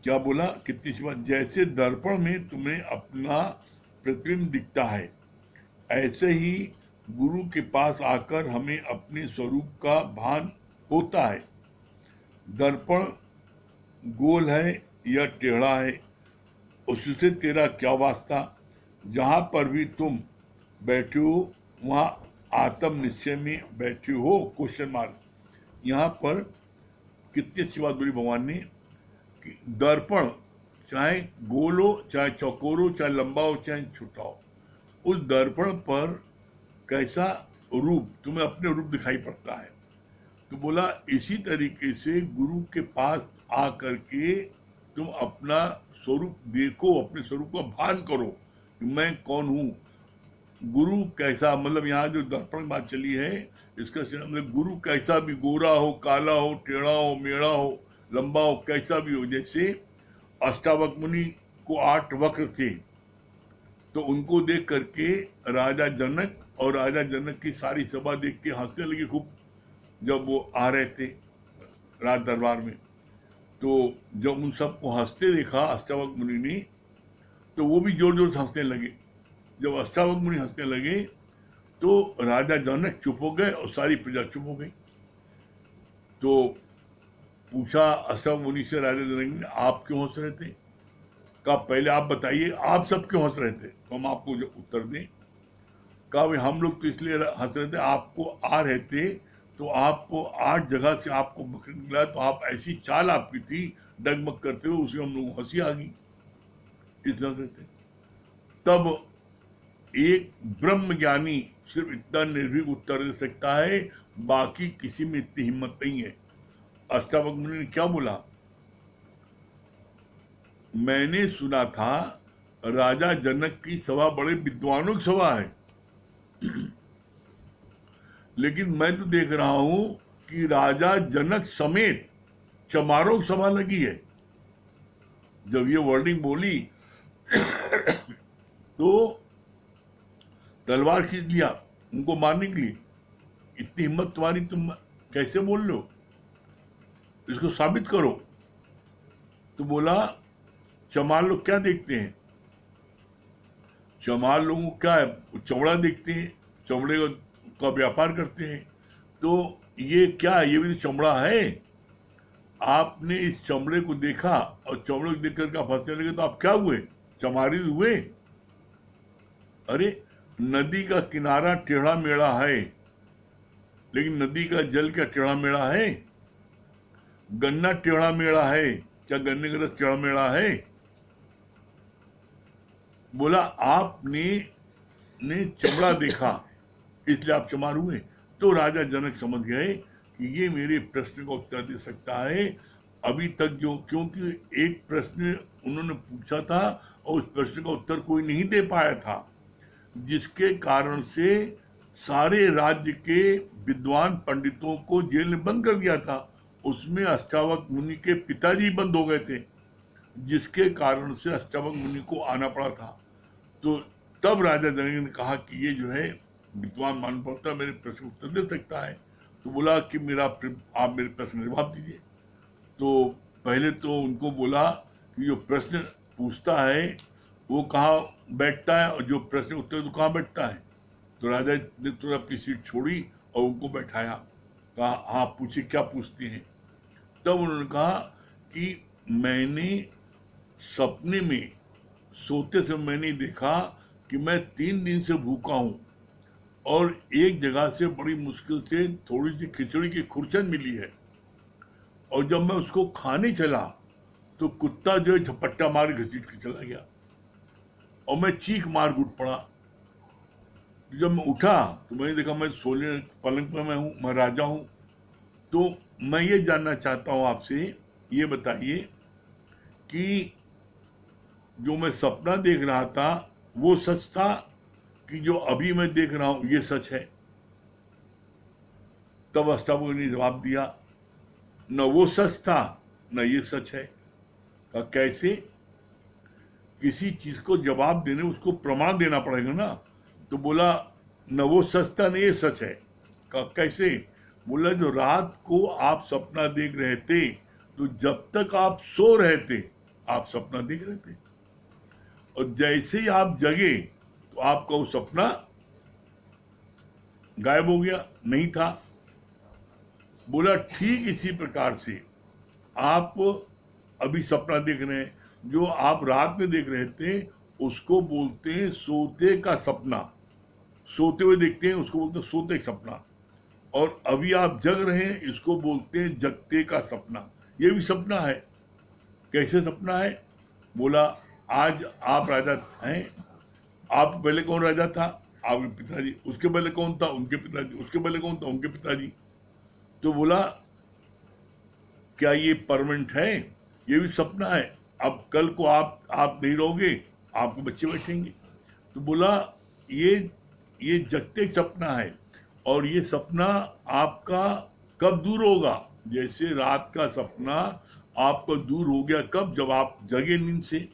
क्या बोला? कितनी सी बात, जैसे दर्पण में तुम्हें अपना प्रतिबिंब दिखता है, ऐसे ही गुरु के पास आकर हमें अपने स्वरूप का भान होता है। दर्पण गोल है या टेढ़ा है, उससे तेरा क्या वास्ता? जहां पर भी तुम बैठे हो वहां आत्म निश्चय में बैठे हो? Question mark. यहाँ पर कितनी अच्छी बात बोली भगवान ने कि दर्पण चाहे गोल हो, चाहे चौकोर हो, चाहे लंबा हो, चाहे छोटा हो, उस दर्पण पर कैसा रूप तुम्हें अपने रूप दिखाई पड़ता है। तो बोला इसी तरीके से गुरु के पास आ करके तुम अपना स्वरूप देखो, अपने स्वरूप का भान करो कि मैं कौन हूं। गुरु कैसा, मतलब यहाँ जो दर्पण बात चली है, इसका मतलब गुरु कैसा भी, गोरा हो, काला हो, टेढ़ा हो, मेढ़ा हो, लंबा हो, कैसा भी हो। जैसे अष्टावक्र मुनि को 8 वक्र थे, तो उनको देख करके राजा जनक और राजा जनक की सारी सभा देख के हंसने लगी खूब, जब वो आ रहे थे राज दरबार में। तो जब उन सबको हंसते देखा अष्टावक्र मुनि ने, तो वो भी जोर जोर से हंसने लगे। जब अष्टावक्र मुनि हंसने लगे तो राजा जनक चुप हो गए और सारी प्रजा चुप हो गई। तो पूछा अष्टावक्र मुनि से राजा जनक ने, आप क्यों हंस रहे थे? कहा पहले आप बताइए, आप सब क्यों हंस रहे थे, तो हम आपको जो उत्तर दें। कहा भाई हम लोग तो इसलिए हंस रहे थे, आपको आ रहे थे तो आपको 8 जगह से आपको पकड़ मिला, तो आप ऐसी चाल आपकी थी डगमग करते हुए, उसे हम लोग हंसी आ गई, इसलिए हंस रहे थे। तब एक ब्रह्म ज्ञानी सिर्फ इतना निर्भीक उत्तर दे सकता है, बाकी किसी में इतनी हिम्मत नहीं है। अष्टावक्र मुनि ने क्या बोला? मैंने सुना था राजा जनक की सभा बड़े विद्वानों की सभा है, लेकिन मैं तो देख रहा हूं कि राजा जनक समेत चमारों की सभा लगी है। जब ये वर्डिंग बोली तो तलवार खींच लिया उनको मारने के लिए। इतनी हिम्मत तुम्हारी, तुम कैसे बोल रहे हो, इसको साबित करो। तो बोला चमार लोग क्या देखते हैं? चमार लोगों को क्या है, चमड़ा देखते हैं, चमड़े का व्यापार करते हैं। तो ये क्या है, ये भी तो चमड़ा है। आपने इस चमड़े को देखा और चमड़े को देख करके आप हंसने लगे, तो आप क्या हुए? चमारी हुए। अरे नदी का किनारा टेढ़ा मेढ़ा है, लेकिन नदी का जल क्या टेढ़ा मेढ़ा है? गन्ना टेढ़ा मेढ़ा है, क्या गन्ने का रस टेढ़ा मेढ़ा है? बोला आपने चमड़ा देखा इसलिए आप चमार हुए। तो राजा जनक समझ गए कि ये मेरे प्रश्न का उत्तर दे सकता है। अभी तक जो, क्योंकि एक प्रश्न उन्होंने पूछा था और उस प्रश्न का उत्तर कोई नहीं दे पाया था, जिसके कारण से सारे राज्य के विद्वान पंडितों को जेल में बंद कर दिया था। उसमें अष्टावक्र मुनि के पिताजी बंद हो गए थे। जिसके कारण से अष्टावक्र मुनि को आना पड़ा था। तो तब राजा जनक ने कहा कि ये जो है विद्वान मालूम पड़ता है, मेरे प्रश्न उत्तर दे सकता है। तो बोला कि आप मेरे प्रश्न जवाब दीजिए। तो पहले तो उनको बोला कि जो प्रश्न पूछता है वो कहाँ बैठता है और जो प्रश्न उत्तर तो कहाँ बैठता है। तो राजा ने तो अपनी सीट छोड़ी और उनको बैठाया, कहा हाँ पूछिए क्या पूछते हैं। तब उन्होंने कहा कि मैंने सपने में सोते समय मैंने देखा कि मैं 3 दिन से भूखा हूं और एक जगह से बड़ी मुश्किल से थोड़ी सी खिचड़ी की खुरचन मिली है, और जब मैं उसको खाने चला तो कुत्ता जो है झपट्टा मार घसीट के चला गया और मैं चीख मार उठ पड़ा। जब मैं उठा तो मैंने देखा मैं सोने पलंग पर मैं हूँ, मैं राजा हूँ। तो मैं ये जानना चाहता हूँ आपसे, ये बताइए कि जो मैं सपना देख रहा था वो सच था कि जो अभी मैं देख रहा हूं ये सच है। तब अष्टावक्र ने जवाब दिया, न वो सच था न ये सच है। कहा कैसे? किसी चीज को जवाब देने उसको प्रमाण देना पड़ेगा ना। तो बोला न वो सच था न ये सच है। कहा कैसे? बोला जो रात को आप सपना देख रहे थे तो जब तक आप सो रहे थे आप सपना देख रहे थे, और जैसे ही आप जगे तो आपका वो सपना गायब हो गया, नहीं था। बोला ठीक इसी प्रकार से आप अभी सपना देख रहे हैं, जो आप रात में देख रहे थे उसको बोलते हैं सोते का सपना, सोते हुए देखते हैं उसको बोलते हैं सोते का सपना, और अभी आप जग रहे हैं इसको बोलते हैं जगते का सपना। ये भी सपना है। कैसे सपना है? बोला आज आप राजा हैं, आप पहले कौन राजा था? आपके पिताजी। उसके पहले कौन था? उनके पिताजी। उसके पहले कौन था? उनके पिताजी। तो बोला क्या ये परमानेंट है? ये भी सपना है। अब कल को आप नहीं रहोगे, आपके बच्चे बैठेंगे। तो बोला ये जगते सपना है, और ये सपना आपका कब दूर होगा? जैसे रात का सपना आपका दूर हो गया कब? जब आप जगे नींद से।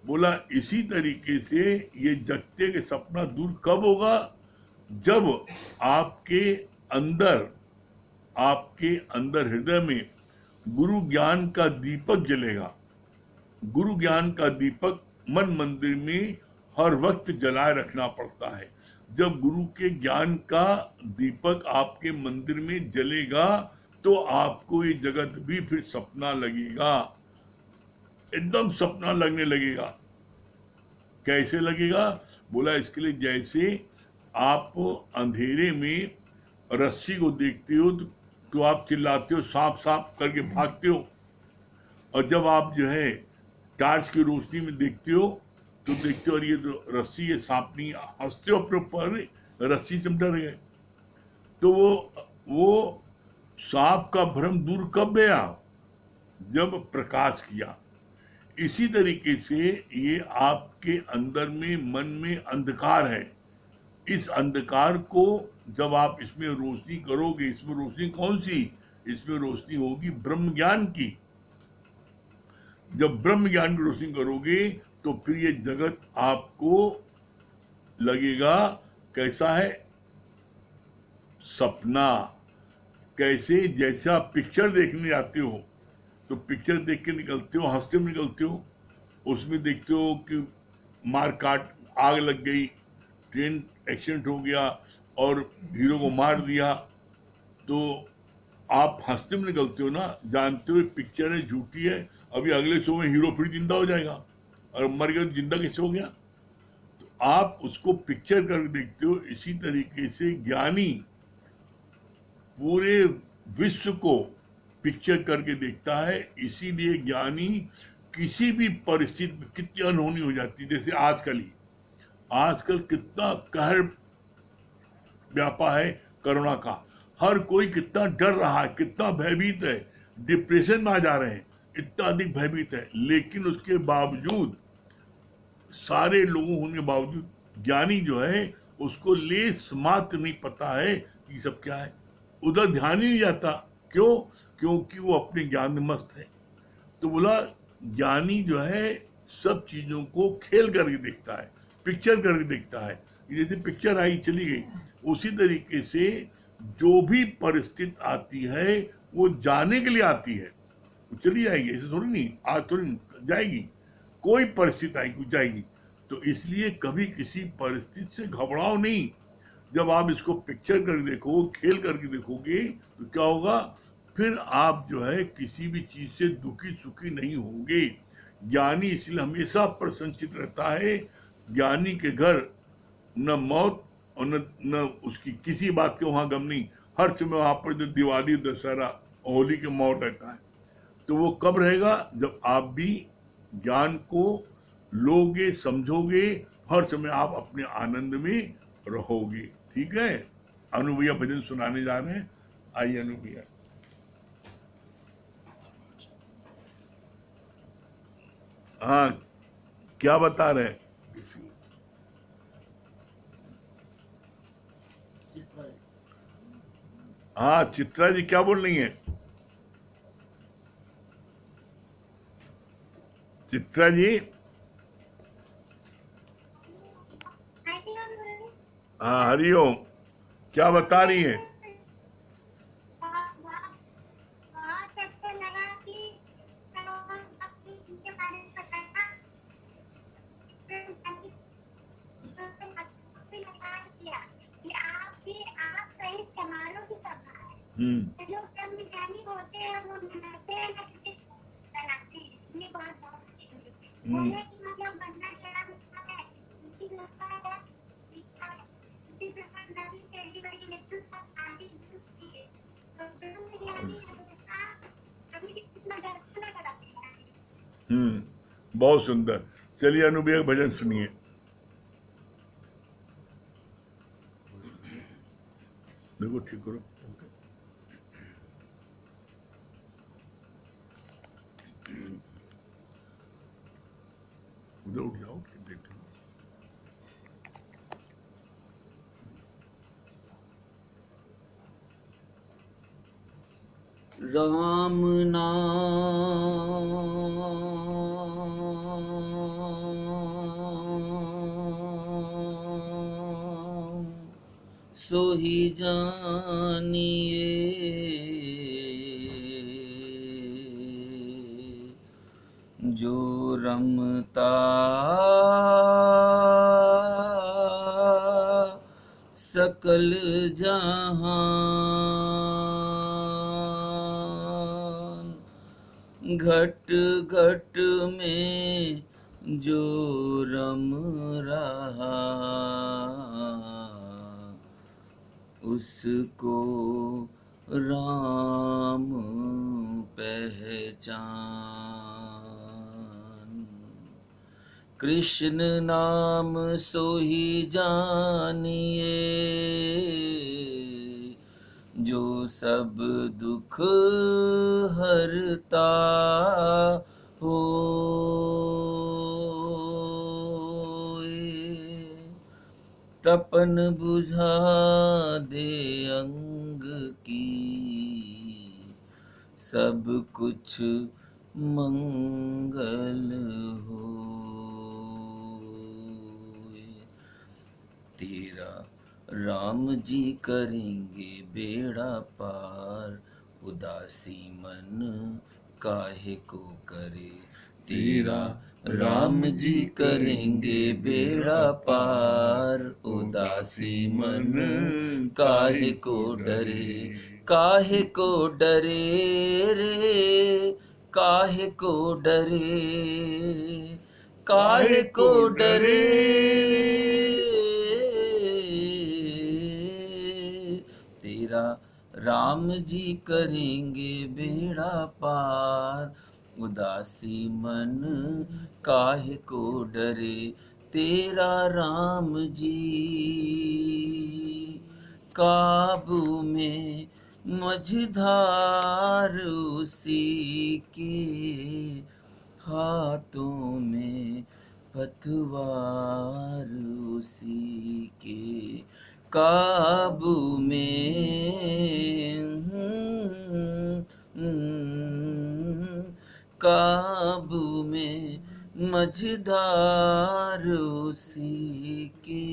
बोला इसी तरीके से ये जगते के सपना दूर कब होगा? जब आपके अंदर हृदय में गुरु ज्ञान का दीपक जलेगा। गुरु ज्ञान का दीपक मन मंदिर में हर वक्त जलाए रखना पड़ता है। जब गुरु के ज्ञान का दीपक आपके मंदिर में जलेगा तो आपको ये जगत भी फिर सपना लगेगा, एकदम सपना लगने लगेगा। कैसे लगेगा? बोला इसके लिए जैसे आप अंधेरे में रस्सी को देखते हो तो आप चिल्लाते हो सांप सांप करके भागते हो, और जब आप जो है टार्च की रोशनी में देखते हो तो देखते हो और ये जो रस्सी है सांप नहीं, हंसते हो अपने ऊपर, रस्सी से डर गए। तो वो सांप का भ्रम दूर कब गया? जब प्रकाश किया। इसी तरीके से ये आपके अंदर में मन में अंधकार है, इस अंधकार को जब आप इसमें रोशनी करोगे, इसमें रोशनी कौन सी? इसमें रोशनी होगी ब्रह्म ज्ञान की। जब ब्रह्म ज्ञान की रोशनी करोगे तो फिर ये जगत आपको लगेगा कैसा है? सपना। कैसे? जैसे आप पिक्चर देखने जाते हो तो पिक्चर देख के निकलते हो, हंसते हुए निकलते हो, उसमें देखते हो कि मार काट, आग लग गई, ट्रेन एक्सीडेंट हो गया और हीरो को मार दिया, तो आप हंसते में निकलते हो ना, जानते हो पिक्चर है, झूठी है, अभी अगले शो में हीरो फिर जिंदा हो जाएगा, और मर गया जिंदा कैसे हो गया? तो आप उसको पिक्चर करके देखते हो। इसी तरीके से ज्ञानी पूरे विश्व को पिक्चर करके देखता है। इसीलिए ज्ञानी किसी भी परिस्थिति में कितनी अनहोनी हो जाती है, जैसे आजकल कितना कहर व्यापा है कोरोना का, हर कोई कितना डर रहा है, कितना भयभीत है, डिप्रेशन में आ जा रहे हैं, इतना अधिक भयभीत है। लेकिन उसके बावजूद, सारे लोगों होने के बावजूद, ज्ञानी जो है उसको लेस मात्र नहीं पता है कि सब क्या है, उधर ध्यान ही नहीं जाता। क्यों? क्योंकि वो अपने ज्ञान में मस्त है। तो बोला ज्ञानी जो है सब चीजों को खेल करके देखता है, पिक्चर करके देखता है। जैसे पिक्चर आई चली गई, उसी तरीके से जो भी परिस्थिति आती है वो जाने के लिए आती है, वो चली जाएगी, ऐसे थोड़ी नहीं, आज थोड़ी नहीं जाएगी, कोई परिस्थिति आएगी जाएगी। तो इसलिए कभी किसी परिस्थिति से घबराओ नहीं। जब आप इसको पिक्चर करके देखो, खेल करके देखोगे, तो क्या होगा, फिर आप जो है किसी भी चीज से दुखी सुखी नहीं होंगे। ज्ञानी इसलिए हमेशा प्रसन्नचित रहता है। ज्ञानी के घर न मौत और न उसकी किसी बात के वहां गम नहीं। हर समय वहां पर जो दिवाली, दशहरा, होली के मौत रहता है। तो वो कब रहेगा, जब आप भी ज्ञान को लोगे, समझोगे, हर समय आप अपने आनंद में रहोगे। ठीक है, अनु भैया भजन सुनाने जा रहे हैं। आइए अनु भैया। हाँ, क्या बता रहे हैं? हाँ, चित्रा जी क्या बोल रही हैं? चित्रा जी, हाँ हरिओम, क्या बता रही हैं? बहुत अच्छा लगा कि आपने इनके बारे में बताया। किया कि आप सही संभालो की सभा है। जो कर्म ज्ञानी होते हैं वो बनाते हैं ना किसी बनाते हैं। ये बात बहुत अच्छी लगी। बोले कि मतलब बनना क्या होता है, उनकी व्यवस्था है, इसी प्रकार नवी पहली बड़ी लेकिन सब आदि दूसरी है। तो ब्रह्म ज्ञानी हमेशा कभी कितना डरता ना कराते हैं। बहुत सुंदर। चलिए अनु भैया भजन सुनिए। देखो ठीक करो। उधर उठ जाओ, देख लो। राम नाम सोही जानिए, जो रमता सकल जहान, घट घट में जो रम रहा, उसको राम पहचान। कृष्ण नाम सोही जानिए, जो सब दुख हरता होए, तपन बुझा दे अंग की, सब कुछ मंगल होए। तेरा राम जी करेंगे बेड़ा पार, उदासी मन काहे को करे। तेरा राम जी करेंगे बेड़ा पार, उदासी मन काहे को डरे। काहे को डरे रे, काहे को डरे, काहे को डरे। तेरा राम जी करेंगे बेड़ा पार, उदासी मन काहे को डरे। तेरा राम जी काबू में मझधार, उसी के हाथों में पतवार, उसी के काबू में काबू में, मझधार उसी के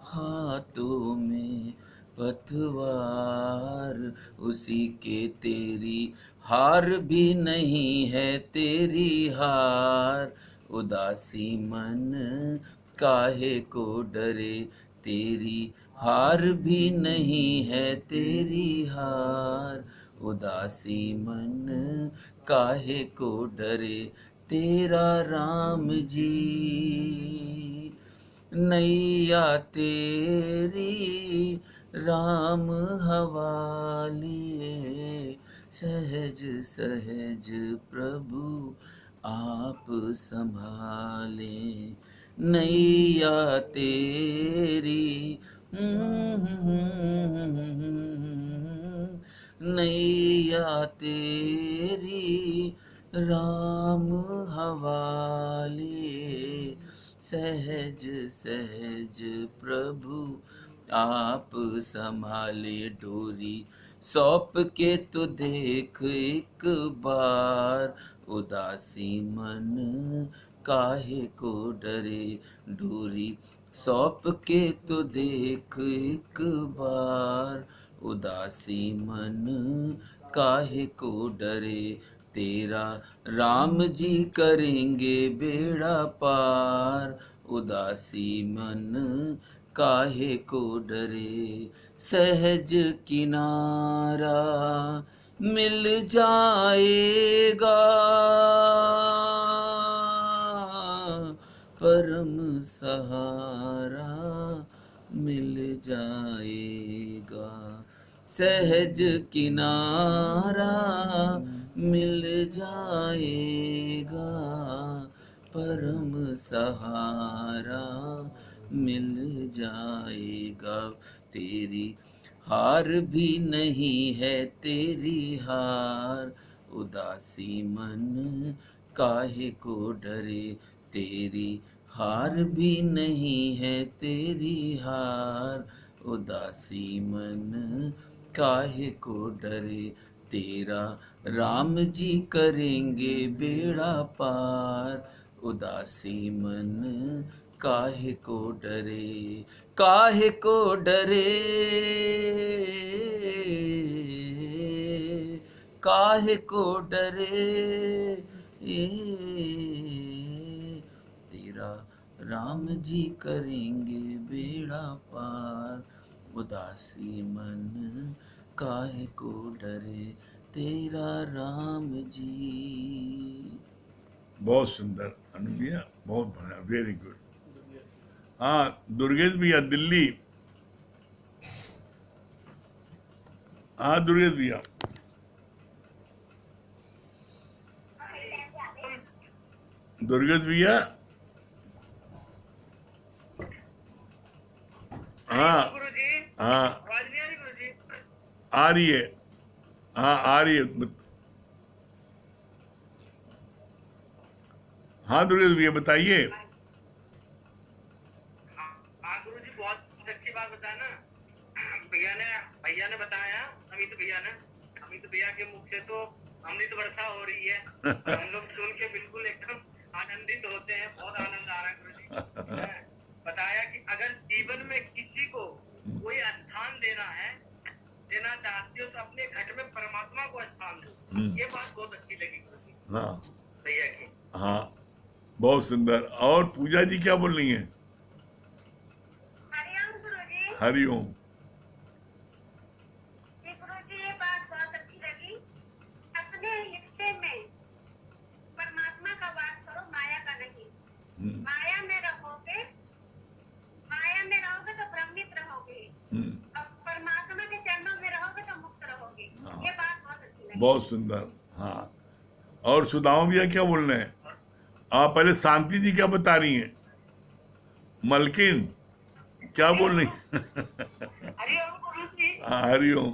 हाथों में, पतवार उसी के, तेरी हार भी नहीं है तेरी हार, उदासी मन काहे को डरे, तेरी हार भी नहीं है तेरी हार, उदासी मन काहे को डरे, तेरा राम जी नैया तेरी राम हवाले, सहज सहज प्रभु आप संभाले, नैया तेरी नैया तेरी राम हवाले, सहज सहज प्रभु आप संभाले, डोरी सौंप के तो देख एक बार, उदासी मन काहे को डरे, डोरी सौंप के तो देख एक बार, उदासी मन काहे को डरे, तेरा राम जी करेंगे बेड़ा पार, उदासी मन काहे को डरे, सहज किनारा मिल जाएगा, परम सहारा मिल जाएगा, सहज किनारा मिल जाएगा, परम सहारा मिल जाएगा, तेरी हार भी नहीं है तेरी हार, उदासी मन काहे को डरे, तेरी हार भी नहीं है तेरी हार, उदासी मन काहे को डरे, तेरा राम जी करेंगे बेड़ा पार, उदासी मन काहे को डरे, काहे को डरे, काहे को डरे, तेरा राम जी करेंगे बेड़ा पार, उदासी मन काहे को डरे, तेरा राम जी। बहुत सुंदर अनुप्रिया, बहुत बढ़िया, वेरी गुड। हाँ दुर्गेश भैया दिल्ली, हाँ दुर्गेश भैया, दुर्गेश भैया, हाँ हाँ आ रही है, हाँ आ रही है, हाँ दुर्गेश भैया बताइए। हाँ गुरु जी, बहुत अच्छी बात बताया ना। भैया ने बताया, अमित भैया के मुख से तो अमृत वर्षा हो रही है। हम लोग सुन के बिल्कुल एकदम आनंदित होते हैं, बहुत आनंद आ रहा है गुरु जी। बताया कि अगर जीवन में किसी को कोई स्थान देना चाहते हो तो अपने घट में परमात्मा को स्थान दो। ये बात बहुत अच्छी लगी गुरु जी। हाँ भैया की, हाँ बहुत सुंदर। और पूजा जी क्या बोल रही हैं? हरिओम गुरुजी। हरिओम। जी गुरुजी, ये बात बहुत अच्छी लगी। अपने हिस्से में परमात्मा का वास करो, माया का नहीं। माया में रहोगे तो भ्रमित रहोगे, और परमात्मा के चरणों में रहोगे तो मुक्त रहोगे। हाँ। ये बात बहुत अच्छी लगी। बहुत सुंदर। हाँ और सुदामा भैया क्या बोल रहे हैं? आप पहले शांति जी क्या बता रही हैं? मलकिन क्या बोल रही हैं? हरिओम गुरु जी। हाँ हरिओम,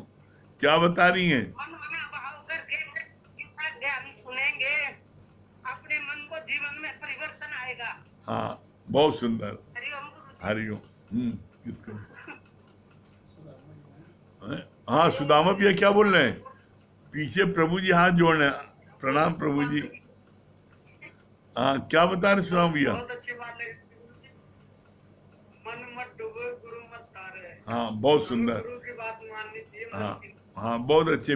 क्या बता रही हैं? मन में भाव करके गीता ज्ञान सुनेंगे, अपने मन को जीवन में परिवर्तन आएगा। हाँ बहुत सुंदर। हरिओम गुरु जी। हरिओम। किसको? हाँ सुदामा भैया क्या बोल रहे हैं? पीछे प्रभु जी हाथ जोड़ रहे हैं, प्रणाम प्रभु जी। हाँ, क्या बता रहे सुनाओ भैया? बहुत अच्छी बात है गुरुजी। मन मत डूबो गुरु मत तारे। हाँ, बहुत हमें सुंदर। गुरु की बात माननी चाहिए, मन हाँ की। हाँ, बहुत अच्छे।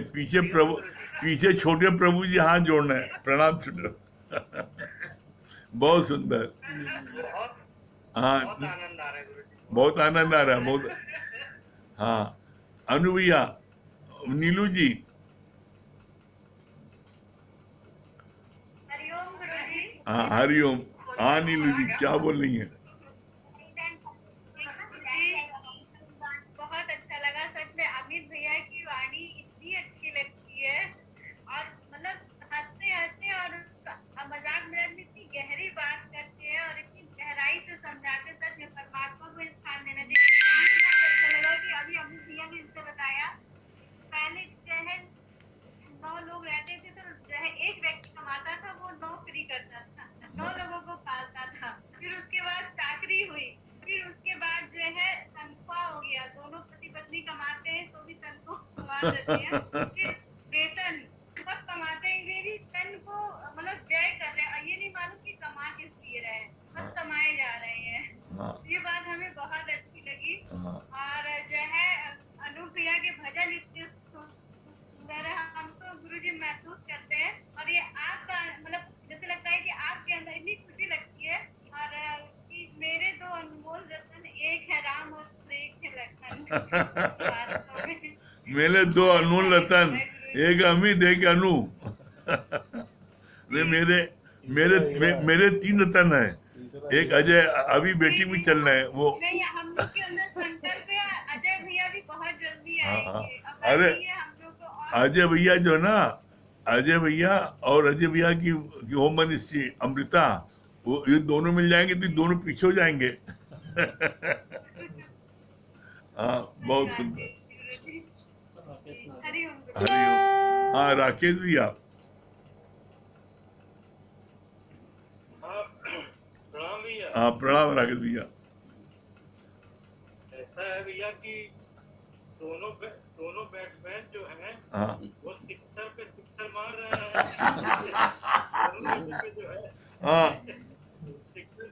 पीछे छोटे प्रभु जी हाथ जोड़ना है। प्रणाम छोटे। बहुत सुंदर। बहुत हाँ, बहुत आनंद आ रहा है गुरुजी। बहुत आनंद आ रहा है, बहुत। हाँ, अनु भैया, नीलू जी। हरिओम गुरुजी। हाँ, हरिओम। हाँ नीलू जी, क्या बोल रही हैं? बहुत अच्छा लगा सच में, अमित भैया की वाणी इतनी अच्छी लगती है, और मतलब हंसते हंसते और मजाक मजाक में इतनी गहरी बात करते हैं और इतनी गहराई से समझाते, सच में परमात्मा को स्थान देना चाहिए। मुझे बहुत अच्छा लगा कि अभी अमित भैया ने इससे बताया, पहले जो है 9 लोग रहते थे, तो जो है एक व्यक्ति कमाता था, वो नौकरी करता था, 9 लोगों को पालता था, फिर उसके बाद चाकरी हुई, फिर उसके बाद जो है तनख्वाह हो गया, दोनों पति पत्नी कमाते हैं तो भी तन को कमा देते हैं, फिर वेतन, सब कमाते हैं भी तन को मतलब व्यय कर रहे हैं, और ये नहीं मालूम कि कमा किस लिए रहे हैं, बस कमाए जा रहे हैं। हाँ ये बात हमें बहुत अच्छी लगी। हाँ और जो है अनूप भैया के भजन इतने सुंदर है, हम तो गुरुजी महसूस करते हैं, और ये आपका मतलब जैसे लगता है कि आपके अंदर इतनी खुशी लगती है, और कि मेरे 2 अनमोल रत्न, एक है राम और एक है लखन। वास्तव में मेरे 2 अनमोल रतन, एक अमित, एक अनु। वे मेरे 3 रतन है। एक अजय अभी बेटी में चल रहा है वो। नहीं, हम लोग के अंदर संकल्प है, अजय भैया भी बहुत जल्दी हाँ, आएंगे। अब अरे, ये हम लोग को और अजय भैया जो ना, अजय भैया और अजय भैया की होम मिनिस्ट्री अमृता, वो ये दोनों मिल जाएंगे तो ये दोनों पीछे हो जाएंगे। हाँ, बहुत सुंदर। हरिओम। हरिओम। हाँ, राकेश भैया। हाँ, प्रणाम भैया। हाँ, प्रणाम राकेश भैया। ऐसा है भैया कि दोनों बैट्समैन जो हैं हाँ वो सिक्सर पे सिक्सर मार रहे हैं। दोनों में से जो है हाँ सिक्सर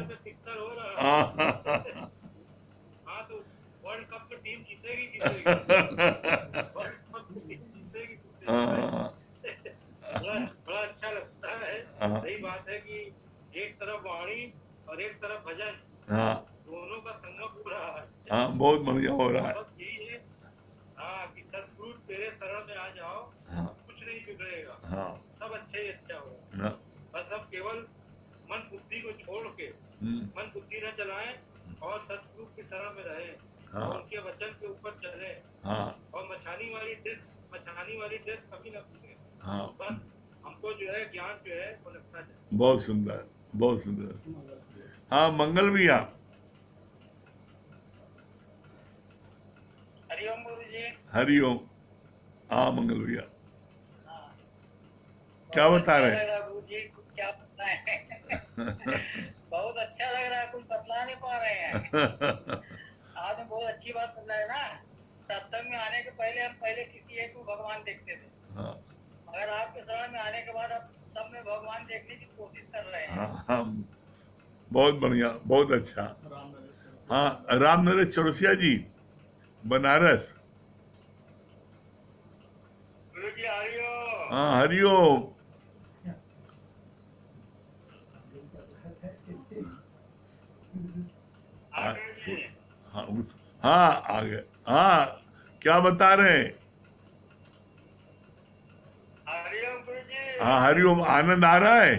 पे सिक्सर हो रहा है। हाँ हाँ, तो वर्ल्ड कप की टीम जीतेगी। वर्ल्ड कप की टीम जीतेगी। हाँ बड़ा अच्छा लगता है। हाँ। सही बात है कि एक तरफ वाणी और एक तरफ भजन, हाँ दोनों का संगम हो रहा है। हाँ, बहुत बढ़िया हो रहा है। बस यही है, हाँ, कि सदगुरु तेरे शरण में आ जाओ, हाँ कुछ नहीं बिगड़ेगा, हाँ सब अच्छा ही अच्छा होगा। हाँ, बस अब केवल मन बुद्धि को छोड़ के मन बुद्धि न चलाएं और सदगुरु की शरण में रहें, हाँ उनके वचन के ऊपर चलें, हाँ और मछानी वाली ड्रेस कभी न भूलें। हाँ, बस हमको जो है ज्ञान जो है वो लगता जाए। बहुत सुंदर, बहुत सुंदर। हाँ, मंगल भैया। हरिओम गुरुजी। हरिओम। हाँ, मंगल भैया, क्या बता रहे हैं? गुरुजी क्या बताएं। बहुत अच्छा लग रहा है, कुछ बतला नहीं पा रहे हैं। आपने बहुत अच्छी बात बताया ना, सत्संग में आने के पहले हम किसी एक को भगवान देखते थे, हाँ मगर आपके शरण में आने के बाद अब सब में भगवान देखने की कोशिश कर रहे हैं। हाँ हाँ, बहुत बढ़िया, बहुत अच्छा। हाँ, राम नरेश चौरसिया जी, बनारस। गुरुजी हरिओम। हाँ, हरिओम। हाँ हाँ हाँ, आ गए। हाँ, क्या बता रहे हैं? हरिओम गुरुजी। हाँ, हरिओम। आनंद आ रहा है?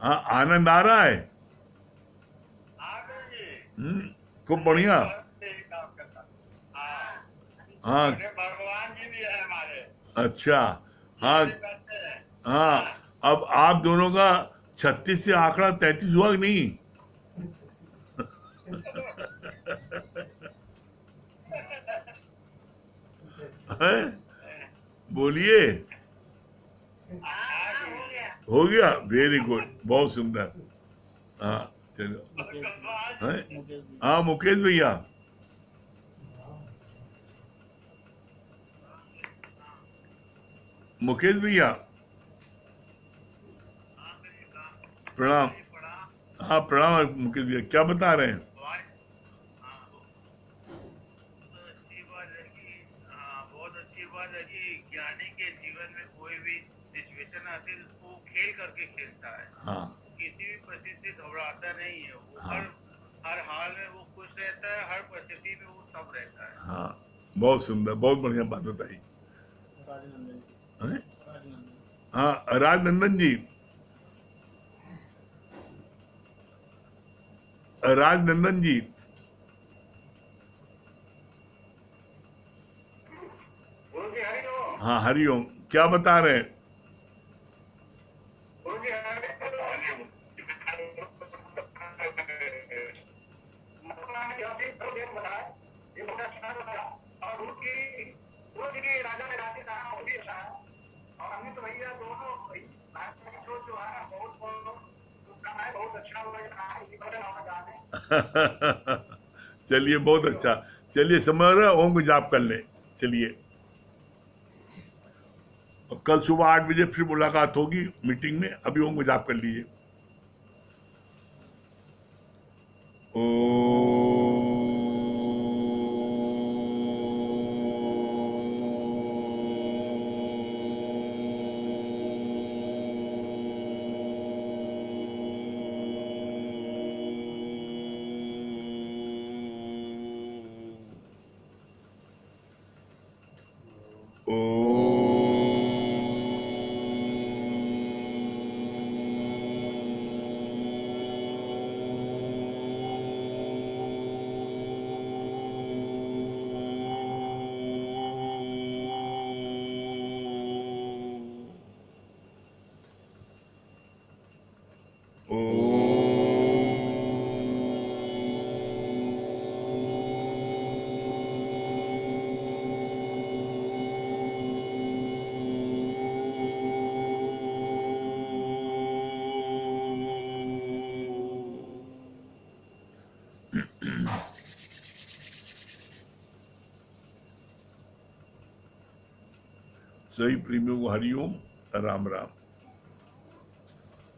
हाँ, आनंद आ रहा है? हाँ गुरुजी। खूब बढ़िया। सही काम करता। हाँ, हाँ, भगवान जी भी है हमारे। अच्छा। हाँ करते हैं। हाँ, अब आप दोनों का 36 से आंकड़ा 33 हुआ कि नहीं? हैं? बोलिए। हाँ, हो गया। हो गया, वेरी गुड, बहुत सुंदर। हाँ, चलो। भगवान हैं? हाँ, मुकेश भैया। मुकेश भैया प्रणाम। हाँ प्रणाम मुकेश भैया, क्या बता रहे हैं? बहुत अच्छी बात है कि ज्ञानी के जीवन में कोई भी सिचुएशन आती है उसको खेल करके खेलता है। हाँ किसी भी परिस्थिति से घबराता नहीं है वो। हाँ हर हाल में वो खुश रहता है, हर परिस्थिति में वो सब रहता है। हाँ, बहुत सुंदर, बहुत बढ़िया बात बताई। हैं? हाँ राजनंदन जी, राजनंदन जी, गुरु जी हरिओम। हाँ हरिओम, क्या बता रहे हैं? गुरु जी हरिओम। और गुरु जी की राजा ने राशि कहा वो भी अच्छा है। और हमने तो भैया दोनों जो है बहुत अच्छा लग रहा है। इसी वजह से जाने चलिए बहुत अच्छा, चलिए समझ रहे, ओम को जाप कर ले। चलिए, और कल सुबह 8 बजे फिर मुलाकात होगी मीटिंग में। अभी ओम को जाप कर लीजिए। सही प्रेमियों को हरिओम, राम राम।